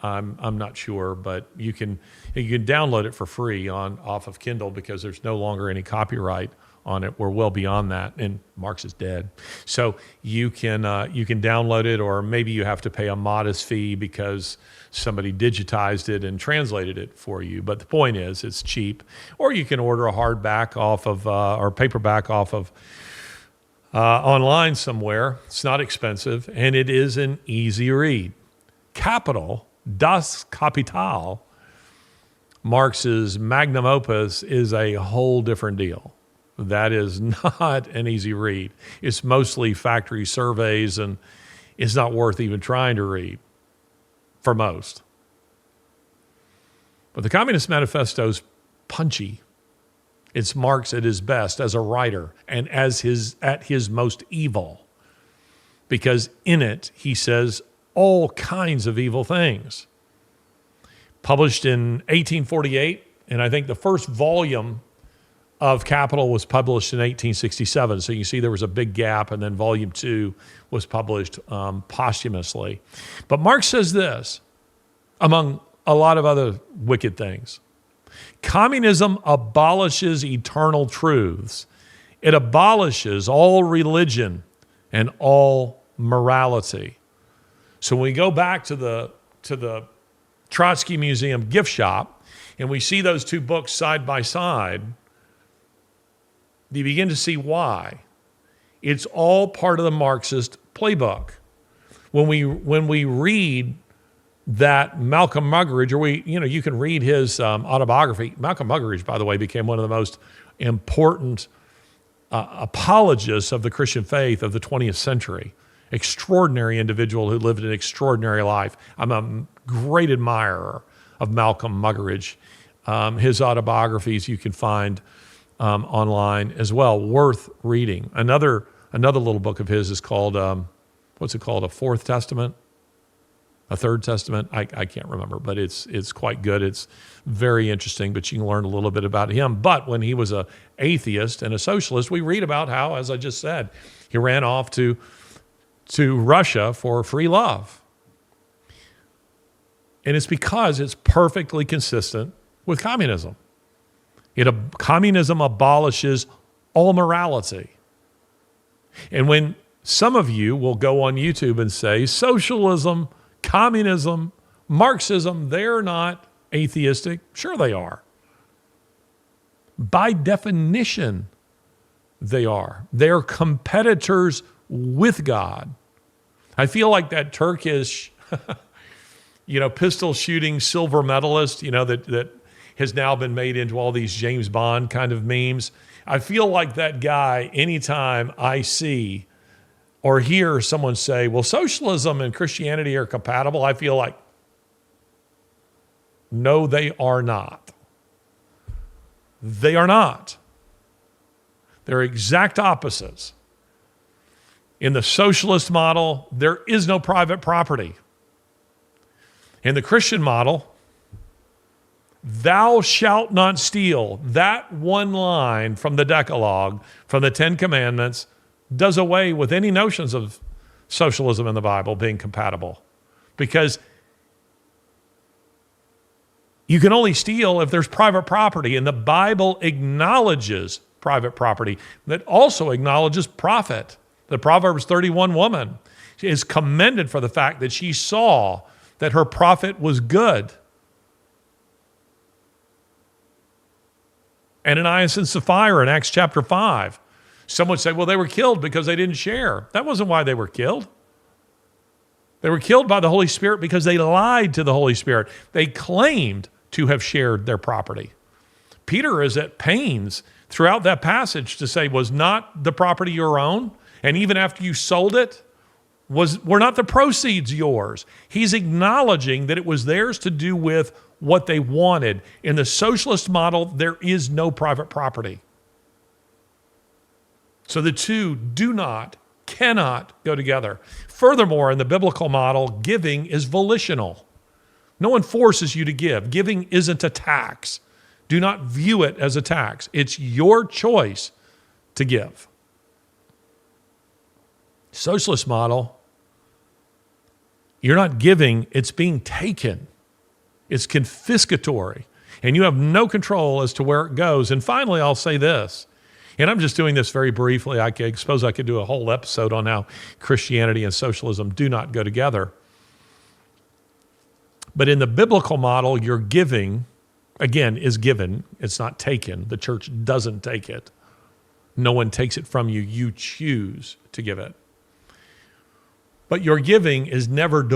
I'm not sure, but you can download it for free off of Kindle because there's no longer any copyright on it. We're well beyond that, and Marx is dead. So you can download it, or maybe you have to pay a modest fee because somebody digitized it and translated it for you. But the point is, it's cheap. Or you can order a hardback off of or paperback off of online somewhere. It's not expensive, and it is an easy read. Capital, Das Kapital, Marx's magnum opus, is a whole different deal. That is not an easy read. It's mostly factory surveys, and it's not worth even trying to read for most. But the Communist Manifesto is punchy. It's Marx at his best as a writer and at his most evil, because in it he says all kinds of evil things. Published in 1848, and I think the first volume of Capital was published in 1867. So you see there was a big gap, and then volume 2 was published posthumously. But Marx says this, among a lot of other wicked things: communism abolishes eternal truths. It abolishes all religion and all morality. So when we go back to the Trotsky Museum gift shop and we see those two books side by side, you begin to see why. It's all part of the Marxist playbook. When we read that Malcolm Muggeridge, or you can read his autobiography. Malcolm Muggeridge, by the way, became one of the most important apologists of the Christian faith of the 20th century. Extraordinary individual who lived an extraordinary life. I'm a great admirer of Malcolm Muggeridge. His autobiographies you can find online as well, worth reading. Another little book of his is called, what's it called, A Fourth Testament? A Third Testament? I can't remember, but it's quite good. It's very interesting, but you can learn a little bit about him. But when he was an atheist and a socialist, we read about how, as I just said, he ran off to Russia for free love. And it's because it's perfectly consistent with communism. Communism abolishes all morality. And when some of you will go on YouTube and say, socialism, communism, Marxism, they're not atheistic. Sure they are. By definition, they are. They're competitors with God. I feel like that Turkish, pistol shooting silver medalist, that has now been made into all these James Bond kind of memes. I feel like that guy anytime I see or hear someone say, well, socialism and Christianity are compatible, I feel like, no, they are not. They are not. They're exact opposites. In the socialist model, there is no private property. In the Christian model, thou shalt not steal. That one line from the Decalogue, from the Ten Commandments, does away with any notions of socialism in the Bible being compatible. Because you can only steal if there's private property, and the Bible acknowledges private property that also acknowledges profit. The Proverbs 31 woman is commended for the fact that she saw that her profit was good. Ananias and Sapphira in Acts chapter 5. Some would say, well, they were killed because they didn't share. That wasn't why they were killed. They were killed by the Holy Spirit because they lied to the Holy Spirit. They claimed to have shared their property. Peter is at pains throughout that passage to say, was not the property your own? And even after you sold it, were not the proceeds yours? He's acknowledging that it was theirs to do with what they wanted. In the socialist model, there is no private property. So the two cannot go together. Furthermore, in the biblical model, giving is volitional. No one forces you to give. Giving isn't a tax. Do not view it as a tax. It's your choice to give. Socialist model, you're not giving, it's being taken. It's confiscatory, and you have no control as to where it goes. And finally, I'll say this, and I'm just doing this very briefly. I suppose I could do a whole episode on how Christianity and socialism do not go together. But in the biblical model, your giving, again, is given. It's not taken. The church doesn't take it. No one takes it from you. You choose to give it. But your giving is never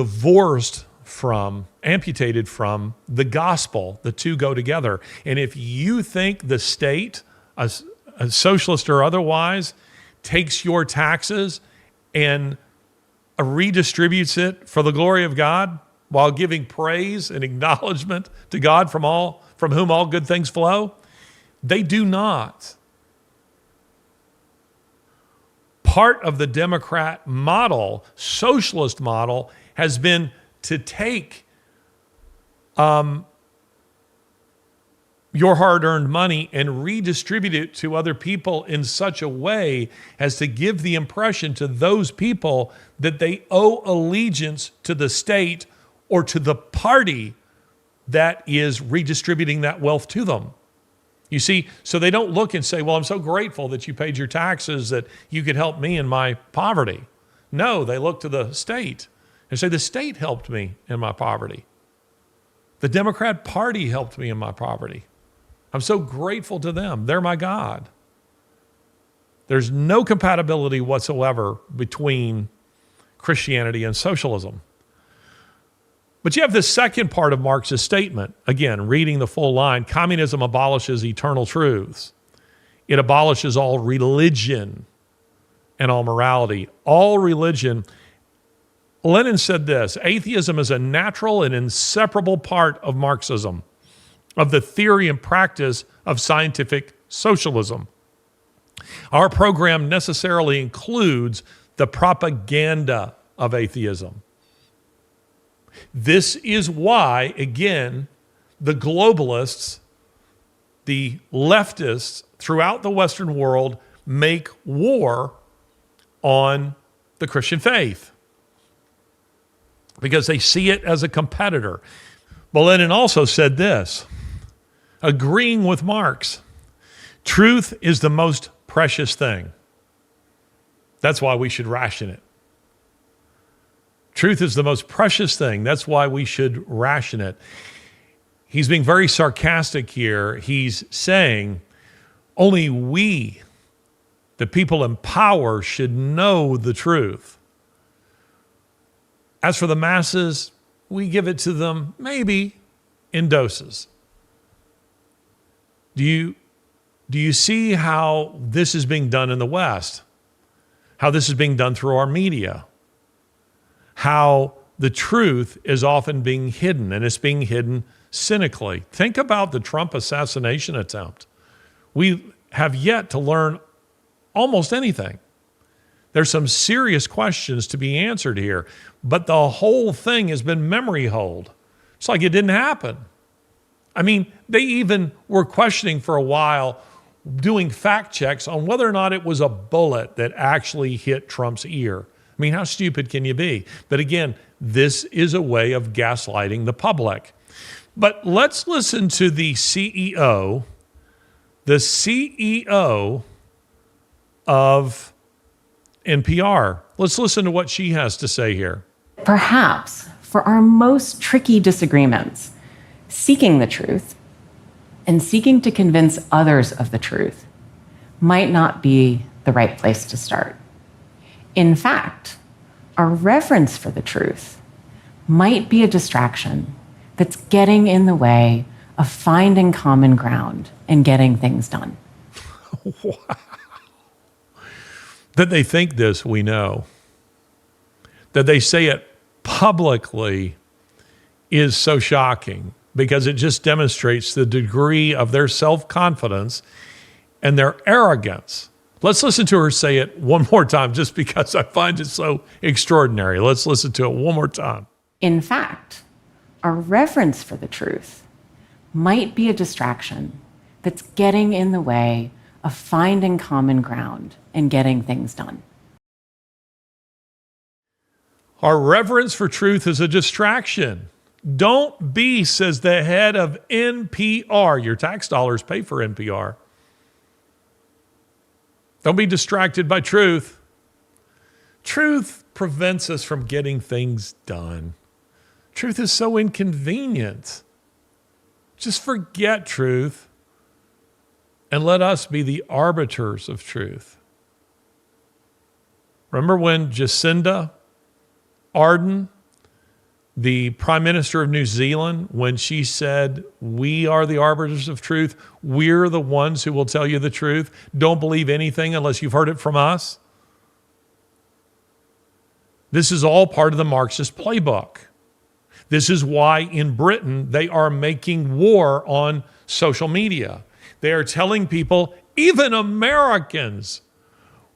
amputated from the gospel. The two go together. And if you think the state, a socialist or otherwise, takes your taxes and redistributes it for the glory of God while giving praise and acknowledgement to God from whom all good things flow, they do not. Part of the Democrat model, socialist model, has been to take your hard-earned money and redistribute it to other people in such a way as to give the impression to those people that they owe allegiance to the state or to the party that is redistributing that wealth to them. You see, so they don't look and say, well, I'm so grateful that you paid your taxes that you could help me in my poverty. No, they look to the state and say, the state helped me in my poverty. The Democrat Party helped me in my poverty. I'm so grateful to them. They're my God. There's no compatibility whatsoever between Christianity and socialism. But you have this second part of Marx's statement. Again, reading the full line, communism abolishes eternal truths. It abolishes all religion and all morality. All religion. Lenin said this, atheism is a natural and inseparable part of Marxism, of the theory and practice of scientific socialism. Our program necessarily includes the propaganda of atheism. This is why, again, the globalists, the leftists throughout the Western world make war on the Christian faith, because they see it as a competitor. But Lenin also said this, agreeing with Marx, truth is the most precious thing. That's why we should ration it. Truth is the most precious thing. That's why we should ration it. He's being very sarcastic here. He's saying only we, the people in power, should know the truth. As for the masses, we give it to them maybe in doses. Do you see how this is being done in the West? How this is being done through our media? How the truth is often being hidden, and it's being hidden cynically. Think about the Trump assassination attempt. We have yet to learn almost anything. There's some serious questions to be answered here, but the whole thing has been memory hold. It's like it didn't happen. I mean, they even were questioning for a while, doing fact checks on whether or not it was a bullet that actually hit Trump's ear. I mean, how stupid can you be? But again, this is a way of gaslighting the public. But let's listen to the CEO of NPR. Let's listen to what she has to say here.
Perhaps for our most tricky disagreements, seeking the truth and seeking to convince others of the truth might not be the right place to start. In fact, our reverence for the truth might be a distraction that's getting in the way of finding common ground and getting things done.
Wow. That they think this, we know. That they say it publicly is so shocking because it just demonstrates the degree of their self-confidence and their arrogance. Let's listen to her say it one more time just because I find it so extraordinary. Let's listen to it one more time.
In fact, our reverence for the truth might be a distraction that's getting in the way of finding common ground and getting things done.
Our reverence for truth is a distraction. Don't be, says the head of NPR. Your tax dollars pay for NPR. Don't be distracted by truth. Truth prevents us from getting things done. Truth is so inconvenient. Just forget truth and let us be the arbiters of truth. Remember when Jacinda Ardern, the Prime Minister of New Zealand, when she said, we are the arbiters of truth, we're the ones who will tell you the truth, don't believe anything unless you've heard it from us? This is all part of the Marxist playbook. This is why in Britain they are making war on social media. They are telling people, even Americans,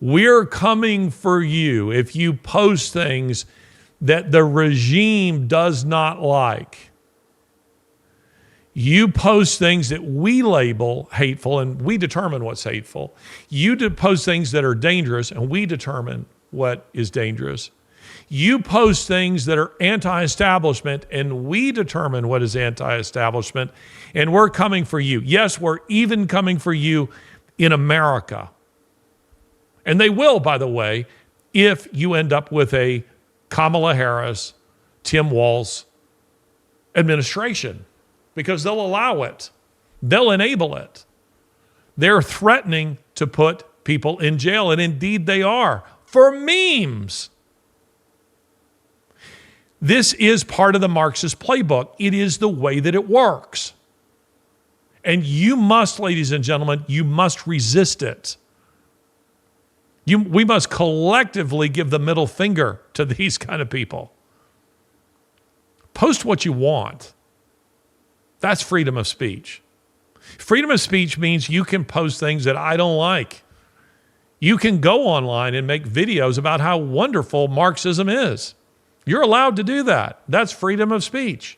we're coming for you if you post things that the regime does not like. You post things that we label hateful, and we determine what's hateful. You post things that are dangerous, and we determine what is dangerous. You post things that are anti-establishment, and we determine what is anti-establishment, and we're coming for you. Yes, we're even coming for you in America. And they will, by the way, if you end up with a Kamala Harris, Tim Walz administration, because they'll allow it. They'll enable it. They're threatening to put people in jail, and indeed they are, for memes. This is part of the Marxist playbook. It is the way that it works. And you must, ladies and gentlemen, you must resist it. We must collectively give the middle finger to these kind of people. Post what you want. That's freedom of speech. Freedom of speech means you can post things that I don't like. You can go online and make videos about how wonderful Marxism is. You're allowed to do that. That's freedom of speech.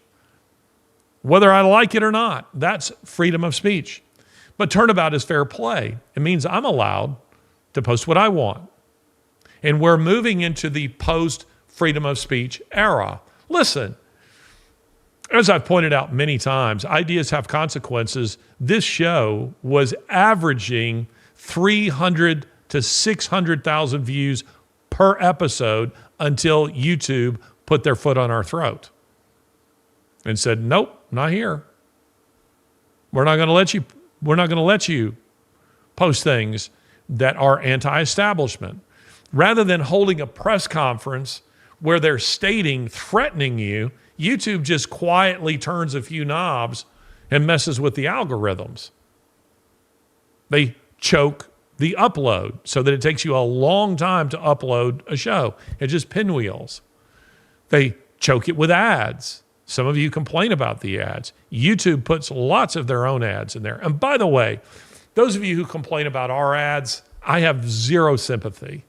Whether I like it or not, that's freedom of speech. But turnabout is fair play. It means I'm allowed to post what I want. And we're moving into the post-freedom of speech era. Listen, as I've pointed out many times, ideas have consequences. This show was averaging 300 to 600,000 views per episode until YouTube put their foot on our throat and said, nope, not here. We're not going to let you post things that are anti-establishment. Rather than holding a press conference where they're threatening you, YouTube just quietly turns a few knobs and messes with the algorithms. They choke the upload so that it takes you a long time to upload a show. It's just pinwheels. They choke it with ads. Some of you complain about the ads. YouTube puts lots of their own ads in there. And by the way, those of you who complain about our ads, I have zero sympathy.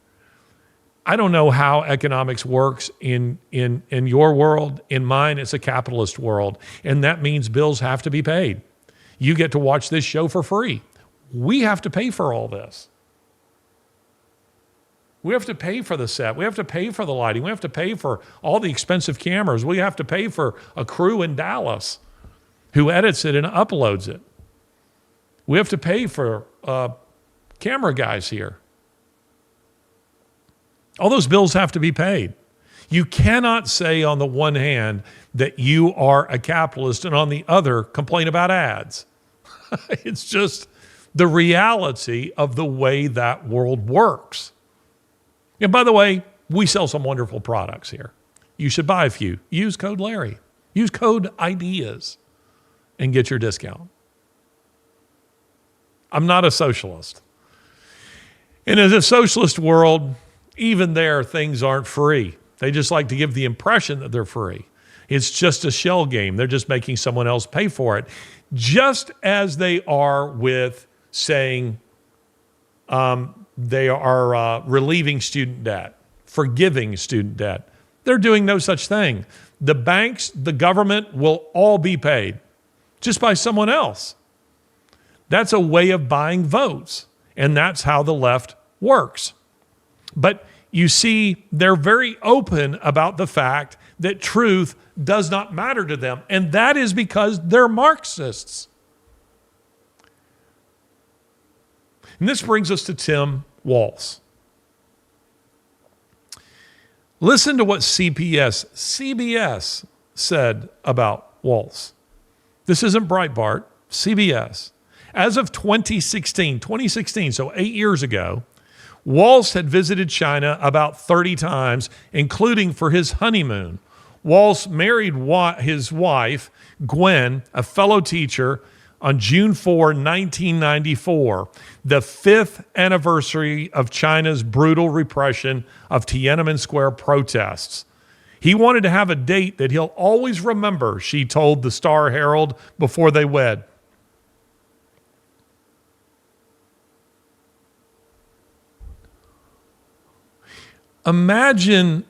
I don't know how economics works in your world. In mine, it's a capitalist world. And that means bills have to be paid. You get to watch this show for free. We have to pay for all this. We have to pay for the set. We have to pay for the lighting. We have to pay for all the expensive cameras. We have to pay for a crew in Dallas who edits it and uploads it. We have to pay for camera guys here. All those bills have to be paid. You cannot say on the one hand that you are a capitalist and on the other complain about ads. It's just the reality of the way that world works. And by the way, we sell some wonderful products here. You should buy a few. Use code Larry. Use code IDEAS and get your discount. I'm not a socialist. And in a socialist world, even there, things aren't free. They just like to give the impression that they're free. It's just a shell game. They're just making someone else pay for it. Just as they are with saying they are relieving student debt, forgiving student debt. They're doing no such thing. The banks, the government will all be paid just by someone else. That's a way of buying votes, and that's how the left works. But you see, they're very open about the fact that truth does not matter to them, and that is because they're Marxists. And this brings us to Tim Walz. Listen to what CBS said about Walz. This isn't Breitbart, CBS. As of 2016, so 8 years ago, Walz had visited China about 30 times, including for his honeymoon. Walz married his wife, Gwen, a fellow teacher, on June 4, 1994, the 5th anniversary of China's brutal repression of Tiananmen Square protests. He wanted to have a date that he'll always remember, she told the Star Herald before they wed. Imagine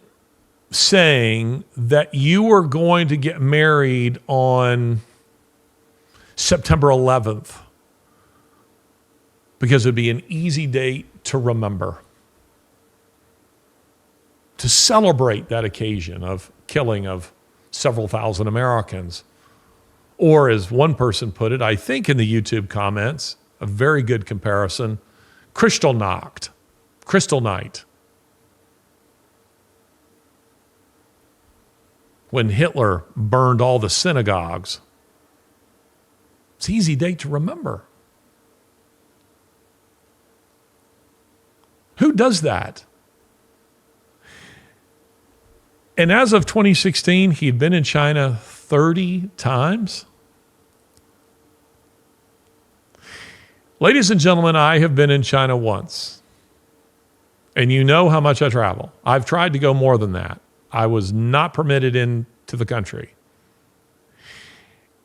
saying that you were going to get married on September 11th, because it would be an easy date to remember, to celebrate that occasion of killing of several thousand Americans. Or as one person put it, I think in the YouTube comments, a very good comparison, Kristallnacht, Crystal Night. When Hitler burned all the synagogues. It's an easy date to remember. Who does that? And as of 2016, he had been in China 30 times. Ladies and gentlemen, I have been in China once. And you know how much I travel. I've tried to go more than that. I was not permitted into the country.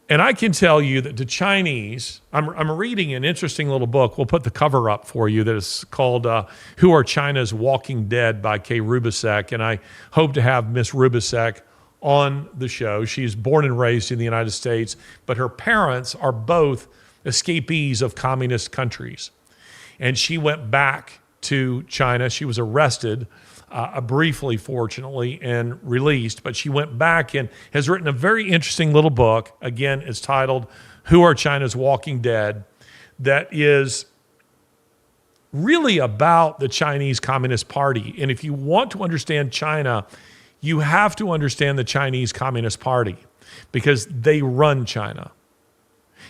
And I can tell you that the Chinese, I'm reading an interesting little book. We'll put the cover up for you that is called Who Are China's Walking Dead by Kay Rubisek. And I hope to have Miss Rubisek on the show. She's born and raised in the United States, but her parents are both escapees of communist countries. And she went back to China. She was arrested briefly, fortunately, and released, but she went back and has written a very interesting little book. Again, it's titled Who Are China's Walking Dead, that is really about the Chinese Communist Party. And if you want to understand China, you have to understand the Chinese Communist Party because they run China.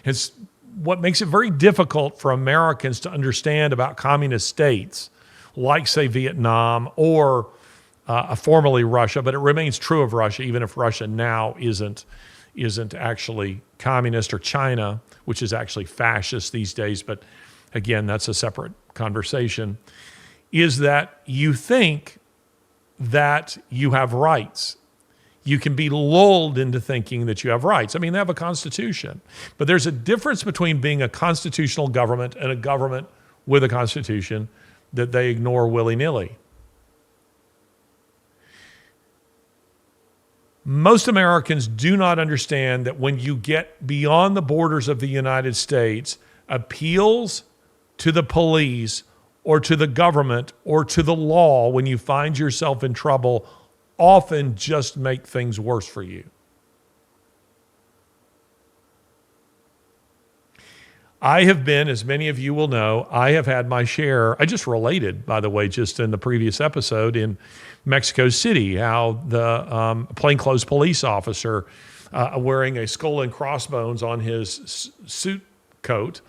It's what makes it very difficult for Americans to understand about communist states like, say, Vietnam or formerly Russia, but it remains true of Russia, even if Russia now isn't actually communist, or China, which is actually fascist these days, but again, that's a separate conversation, is that you think that you have rights. You can be lulled into thinking that you have rights. I mean, they have a constitution, but there's a difference between being a constitutional government and a government with a constitution that they ignore willy-nilly. Most Americans do not understand that when you get beyond the borders of the United States, appeals to the police or to the government or to the law when you find yourself in trouble often just make things worse for you. I have been, as many of you will know, I have had my share. I just related, by the way, just in the previous episode in Mexico City, how the plainclothes police officer wearing a skull and crossbones on his suit coat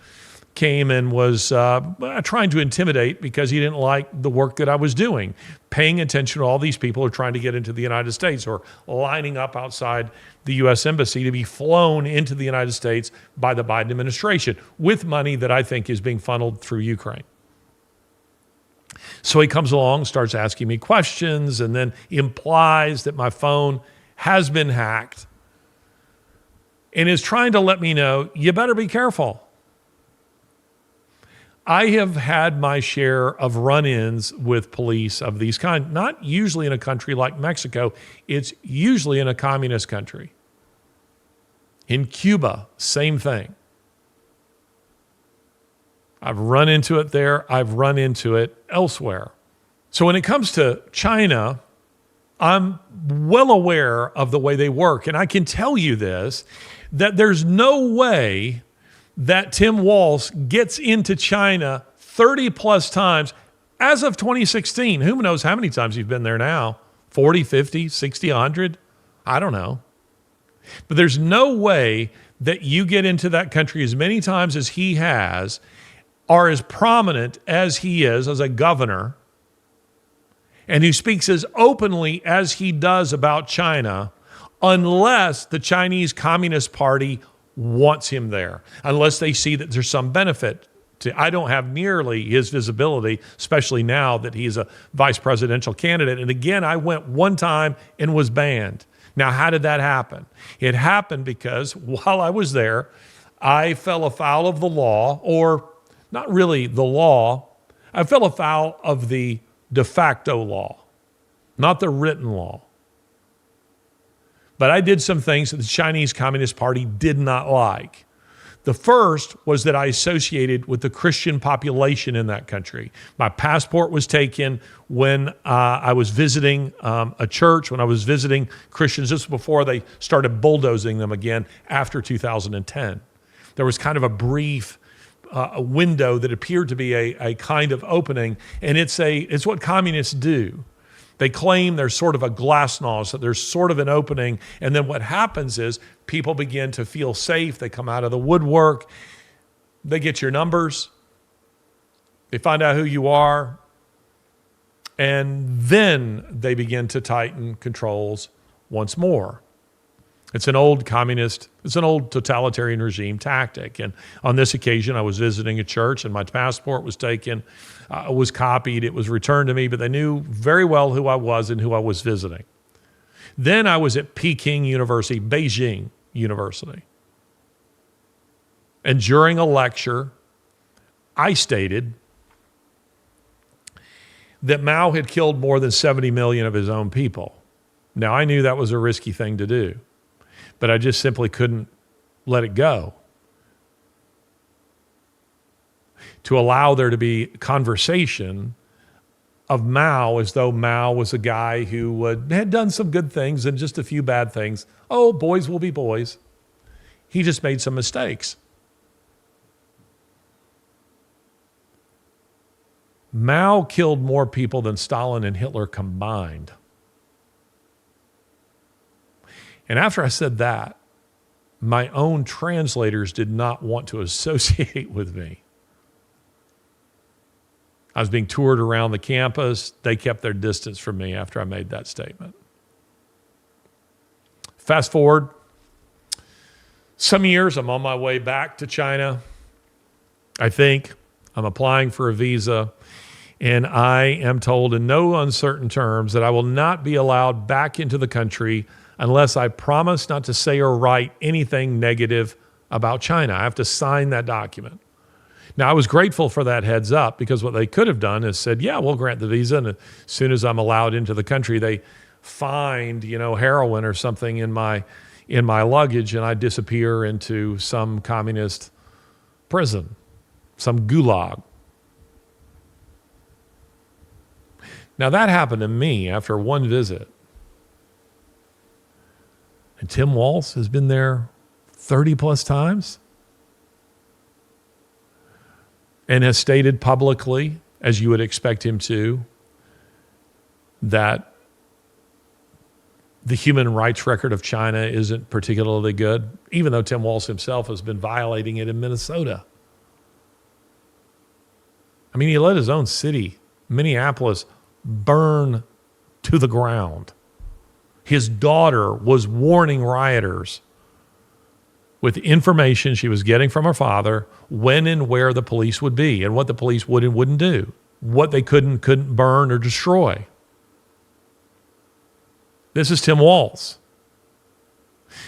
came and was trying to intimidate because he didn't like the work that I was doing, paying attention to all these people who are trying to get into the United States or lining up outside the U.S. Embassy to be flown into the United States by the Biden administration with money that I think is being funneled through Ukraine. So he comes along, starts asking me questions, and then implies that my phone has been hacked and is trying to let me know, you better be careful. I have had my share of run-ins with police of these kind, not usually in a country like Mexico. It's usually in a communist country. In Cuba, same thing. I've run into it there. I've run into it elsewhere. So when it comes to China, I'm well aware of the way they work. And I can tell you this, that there's no way that Tim Walz gets into China 30 plus times as of 2016. Who knows how many times you've been there now? 40, 50, 60, 100? I don't know. But there's no way that you get into that country as many times as he has, are as prominent as he is as a governor, and who speaks as openly as he does about China, unless the Chinese Communist Party wants him there, unless they see that there's some benefit to. I don't have nearly his visibility, especially now that he's a vice presidential candidate. And again, I went one time and was banned. Now, how did that happen? It happened because while I was there, I fell afoul of the law, or not really the law. I fell afoul of the de facto law, not the written law. But I did some things that the Chinese Communist Party did not like. The first was that I associated with the Christian population in that country. My passport was taken when I was visiting a church, when I was visiting Christians. This was before they started bulldozing them again after 2010. There was kind of a brief window that appeared to be a kind of opening, and it's what communists do. They claim there's sort of a glasnost, that there's sort of an opening, and then what happens is people begin to feel safe. They come out of the woodwork. They get your numbers. They find out who you are. And then they begin to tighten controls once more. It's an old totalitarian regime tactic. And on this occasion, I was visiting a church and my passport was taken, was copied, it was returned to me, but they knew very well who I was and who I was visiting. Then I was at Peking University, Beijing University. And during a lecture, I stated that Mao had killed more than 70 million of his own people. Now, I knew that was a risky thing to do, but I just simply couldn't let it go. To allow there to be conversation of Mao as though Mao was a guy who had done some good things and just a few bad things. Oh, boys will be boys. He just made some mistakes. Mao killed more people than Stalin and Hitler combined. And after I said that, my own translators did not want to associate with me. I was being toured around the campus. They kept their distance from me after I made that statement. Fast forward some years, I'm on my way back to China. I think I'm applying for a visa, and I am told in no uncertain terms that I will not be allowed back into the country unless I promise not to say or write anything negative about China. I have to sign that document. Now, I was grateful for that heads up, because what they could have done is said, yeah, we'll grant the visa, and as soon as I'm allowed into the country, they find, heroin or something in my luggage, and I disappear into some communist prison, some gulag. Now, that happened to me after one visit. And Tim Walz has been there 30 plus times and has stated publicly, as you would expect him to, that the human rights record of China isn't particularly good, even though Tim Walz himself has been violating it in Minnesota. I mean, he let his own city, Minneapolis, burn to the ground. His daughter was warning rioters with information she was getting from her father when and where the police would be and what the police would and wouldn't do, what they couldn't burn or destroy. This is Tim Walz.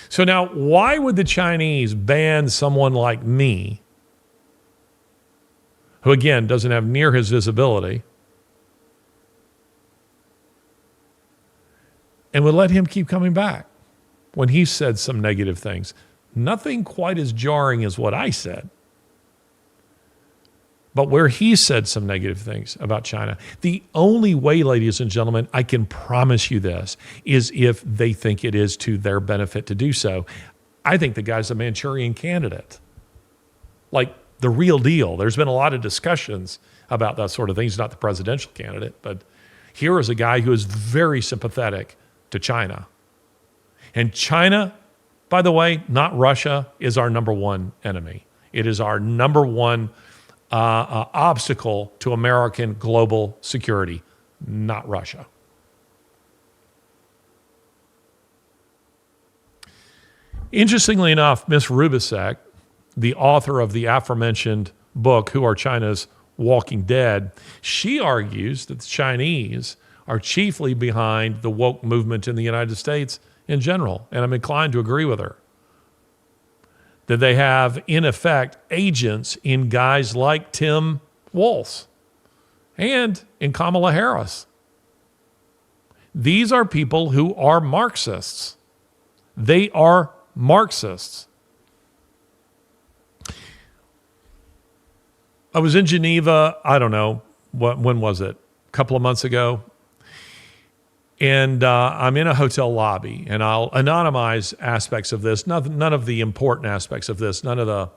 So now, why would the Chinese ban someone like me, who again doesn't have near his visibility, and would let him keep coming back when he said some negative things? Nothing quite as jarring as what I said, but where he said some negative things about China. The only way, ladies and gentlemen, I can promise you this, is if they think it is to their benefit to do so. I think the guy's a Manchurian candidate, like the real deal. There's been a lot of discussions about that sort of thing. He's not the presidential candidate, but here is a guy who is very sympathetic to China. And China, by the way, not Russia, is our number one enemy. It is our number one obstacle to American global security, not Russia. Interestingly enough, Ms. Rubisek, the author of the aforementioned book, Who Are China's Walking Dead, she argues that the Chinese are chiefly behind the woke movement in the United States in general, and I'm inclined to agree with her. That they have, in effect, agents in guys like Tim Walz and in Kamala Harris. These are people who are Marxists. They are Marxists. I was in Geneva, I don't know, when was it? A couple of months ago. And I'm in a hotel lobby, and I'll anonymize aspects of this, none of the important aspects of this, none of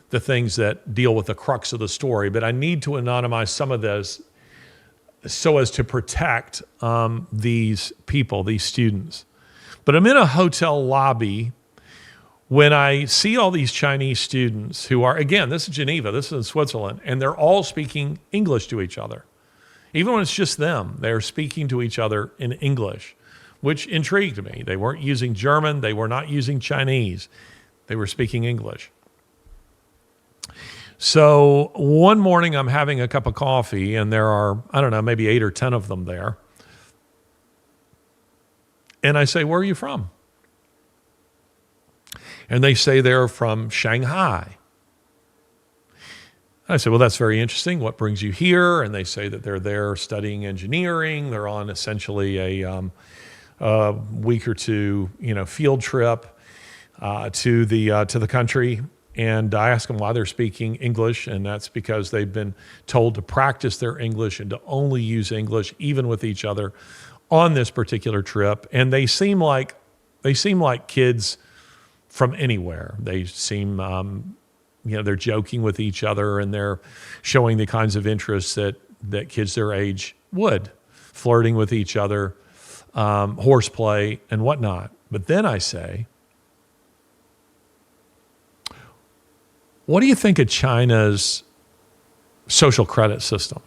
the things that deal with the crux of the story, but I need to anonymize some of this so as to protect these people, these students. But I'm in a hotel lobby when I see all these Chinese students who are, again, this is Geneva, this is in Switzerland, and they're all speaking English to each other. Even when it's just them, they're speaking to each other in English, which intrigued me. They weren't using German, they were not using Chinese, they were speaking English. So one morning I'm having a cup of coffee, and there are, I don't know, maybe 8 or 10 of them there. And I say, "Where are you from?" And they say they're from Shanghai. I said, "Well, that's very interesting. What brings you here?" And they say that they're there studying engineering. They're on essentially a week or two, field trip to the country. And I ask them why they're speaking English, and that's because they've been told to practice their English and to only use English, even with each other, on this particular trip. And they seem like kids from anywhere. They seem they're joking with each other, and they're showing the kinds of interests that kids their age would, flirting with each other, horseplay, and whatnot. But then I say, "What do you think of China's social credit system?"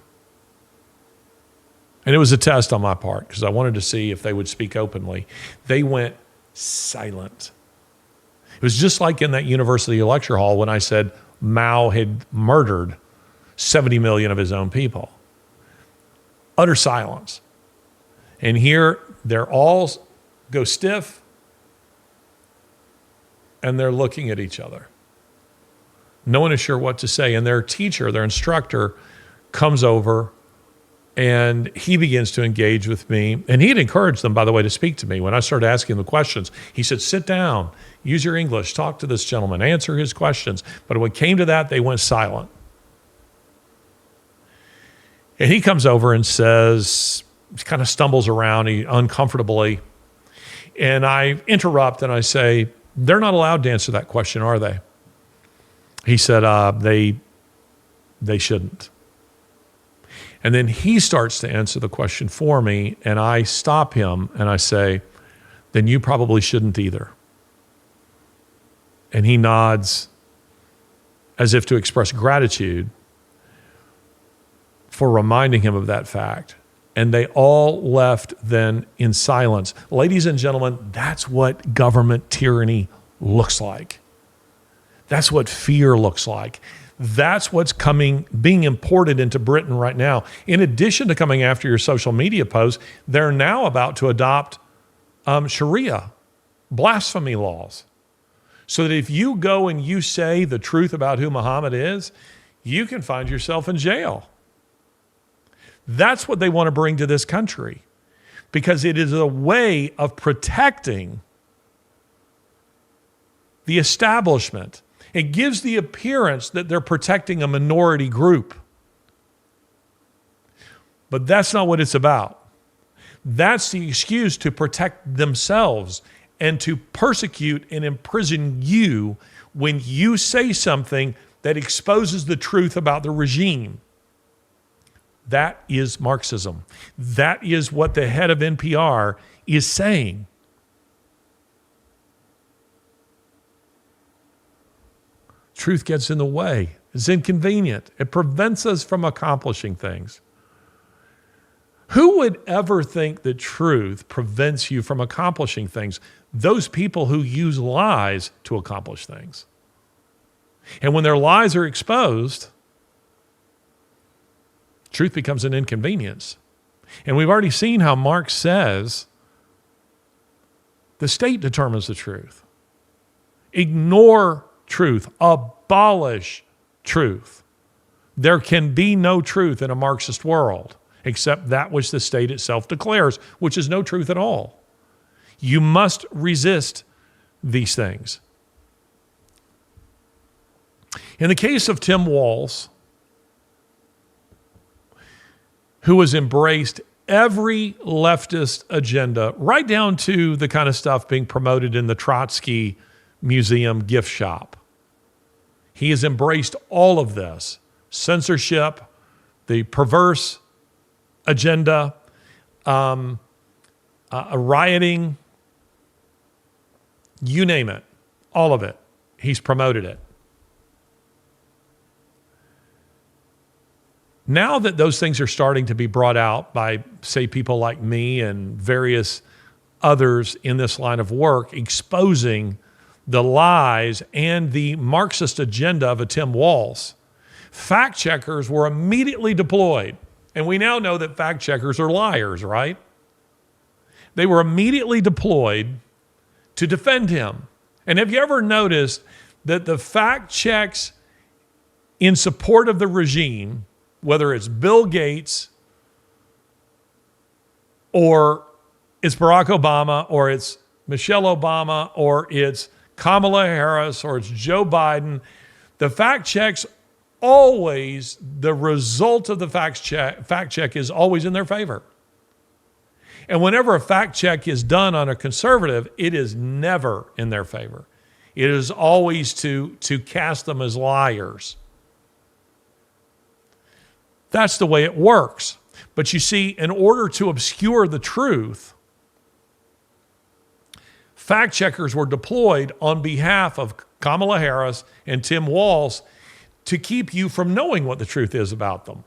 And it was a test on my part because I wanted to see if they would speak openly. They went silent. It was just like in that university lecture hall when I said Mao had murdered 70 million of his own people. Utter silence. And here they're all go stiff, and they're looking at each other. No one is sure what to say. And their teacher, their instructor, comes over, and he begins to engage with me. And he had encouraged them, by the way, to speak to me. When I started asking the questions, he said, "Sit down, use your English, talk to this gentleman, answer his questions." But when it came to that, they went silent. And he comes over and says, he kind of stumbles around uncomfortably. And I interrupt and I say, "They're not allowed to answer that question, are they?" He said, they shouldn't. And then he starts to answer the question for me, and I stop him and I say, "Then you probably shouldn't either." And he nods as if to express gratitude for reminding him of that fact. And they all left then in silence. Ladies and gentlemen, that's what government tyranny looks like. That's what fear looks like. That's what's being imported into Britain right now. In addition to coming after your social media posts, they're now about to adopt Sharia, blasphemy laws. So that if you go and you say the truth about who Muhammad is, you can find yourself in jail. That's what they want to bring to this country, because it is a way of protecting the establishment. It gives the appearance that they're protecting a minority group. But that's not what it's about. That's the excuse to protect themselves and to persecute and imprison you when you say something that exposes the truth about the regime. That is Marxism. That is what the head of NPR is saying. Truth gets in the way. It's inconvenient. It prevents us from accomplishing things. Who would ever think that truth prevents you from accomplishing things? Those people who use lies to accomplish things. And when their lies are exposed, truth becomes an inconvenience. And we've already seen how Marx says the state determines the truth. Ignore truth. Abolish truth. There can be no truth in a Marxist world except that which the state itself declares, which is no truth at all. You must resist these things. In the case of Tim Walz, who has embraced every leftist agenda, right down to the kind of stuff being promoted in the Trotsky Museum gift shop. He has embraced all of this: censorship, the perverse agenda, rioting, you name it, all of it. He's promoted it. Now that those things are starting to be brought out by, say, people like me and various others in this line of work, exposing the lies and the Marxist agenda of a Tim Walz, fact checkers were immediately deployed. And we now know that fact checkers are liars, right? They were immediately deployed to defend him. And have you ever noticed that the fact checks in support of the regime, whether it's Bill Gates or it's Barack Obama or it's Michelle Obama or it's Kamala Harris or it's Joe Biden, the fact checks always, the result of the fact check is always in their favor. And whenever a fact check is done on a conservative, it is never in their favor. It is always to cast them as liars. That's the way it works. But you see, in order to obscure the truth, fact checkers were deployed on behalf of Kamala Harris and Tim Walz to keep you from knowing what the truth is about them.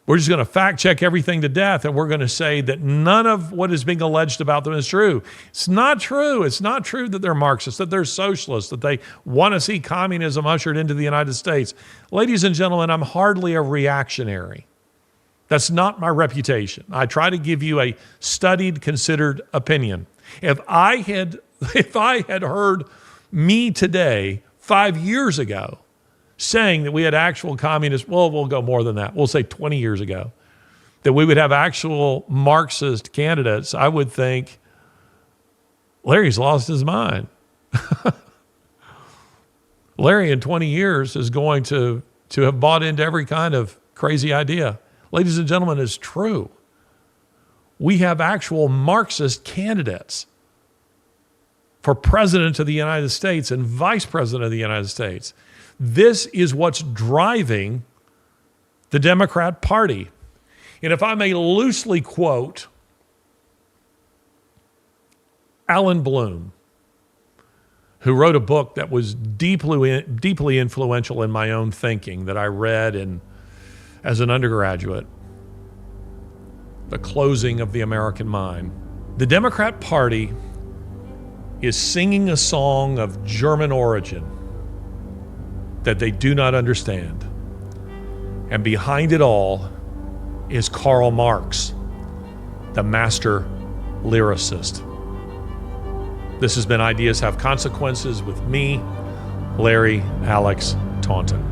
We're just going to fact check everything to death, and we're going to say that none of what is being alleged about them is true. It's not true. It's not true that they're Marxists, that they're socialists, that they want to see communism ushered into the United States. Ladies and gentlemen, I'm hardly a reactionary. That's not my reputation. I try to give you a studied, considered opinion. If I had heard me today 5 years ago saying that we had actual communists, well, we'll go more than that. We'll say 20 years ago, that we would have actual Marxist candidates, I would think, Larry's lost his mind. Larry in 20 years is going to have bought into every kind of crazy idea. Ladies and gentlemen, it's true. We have actual Marxist candidates for president of the United States and vice president of the United States. This is what's driving the Democrat Party. And if I may loosely quote Alan Bloom, who wrote a book that was deeply influential in my own thinking that I read as an undergraduate, The Closing of the American Mind. The Democrat Party is singing a song of German origin that they do not understand. And behind it all is Karl Marx, the master lyricist. This has been Ideas Have Consequences with me, Larry Alex Taunton.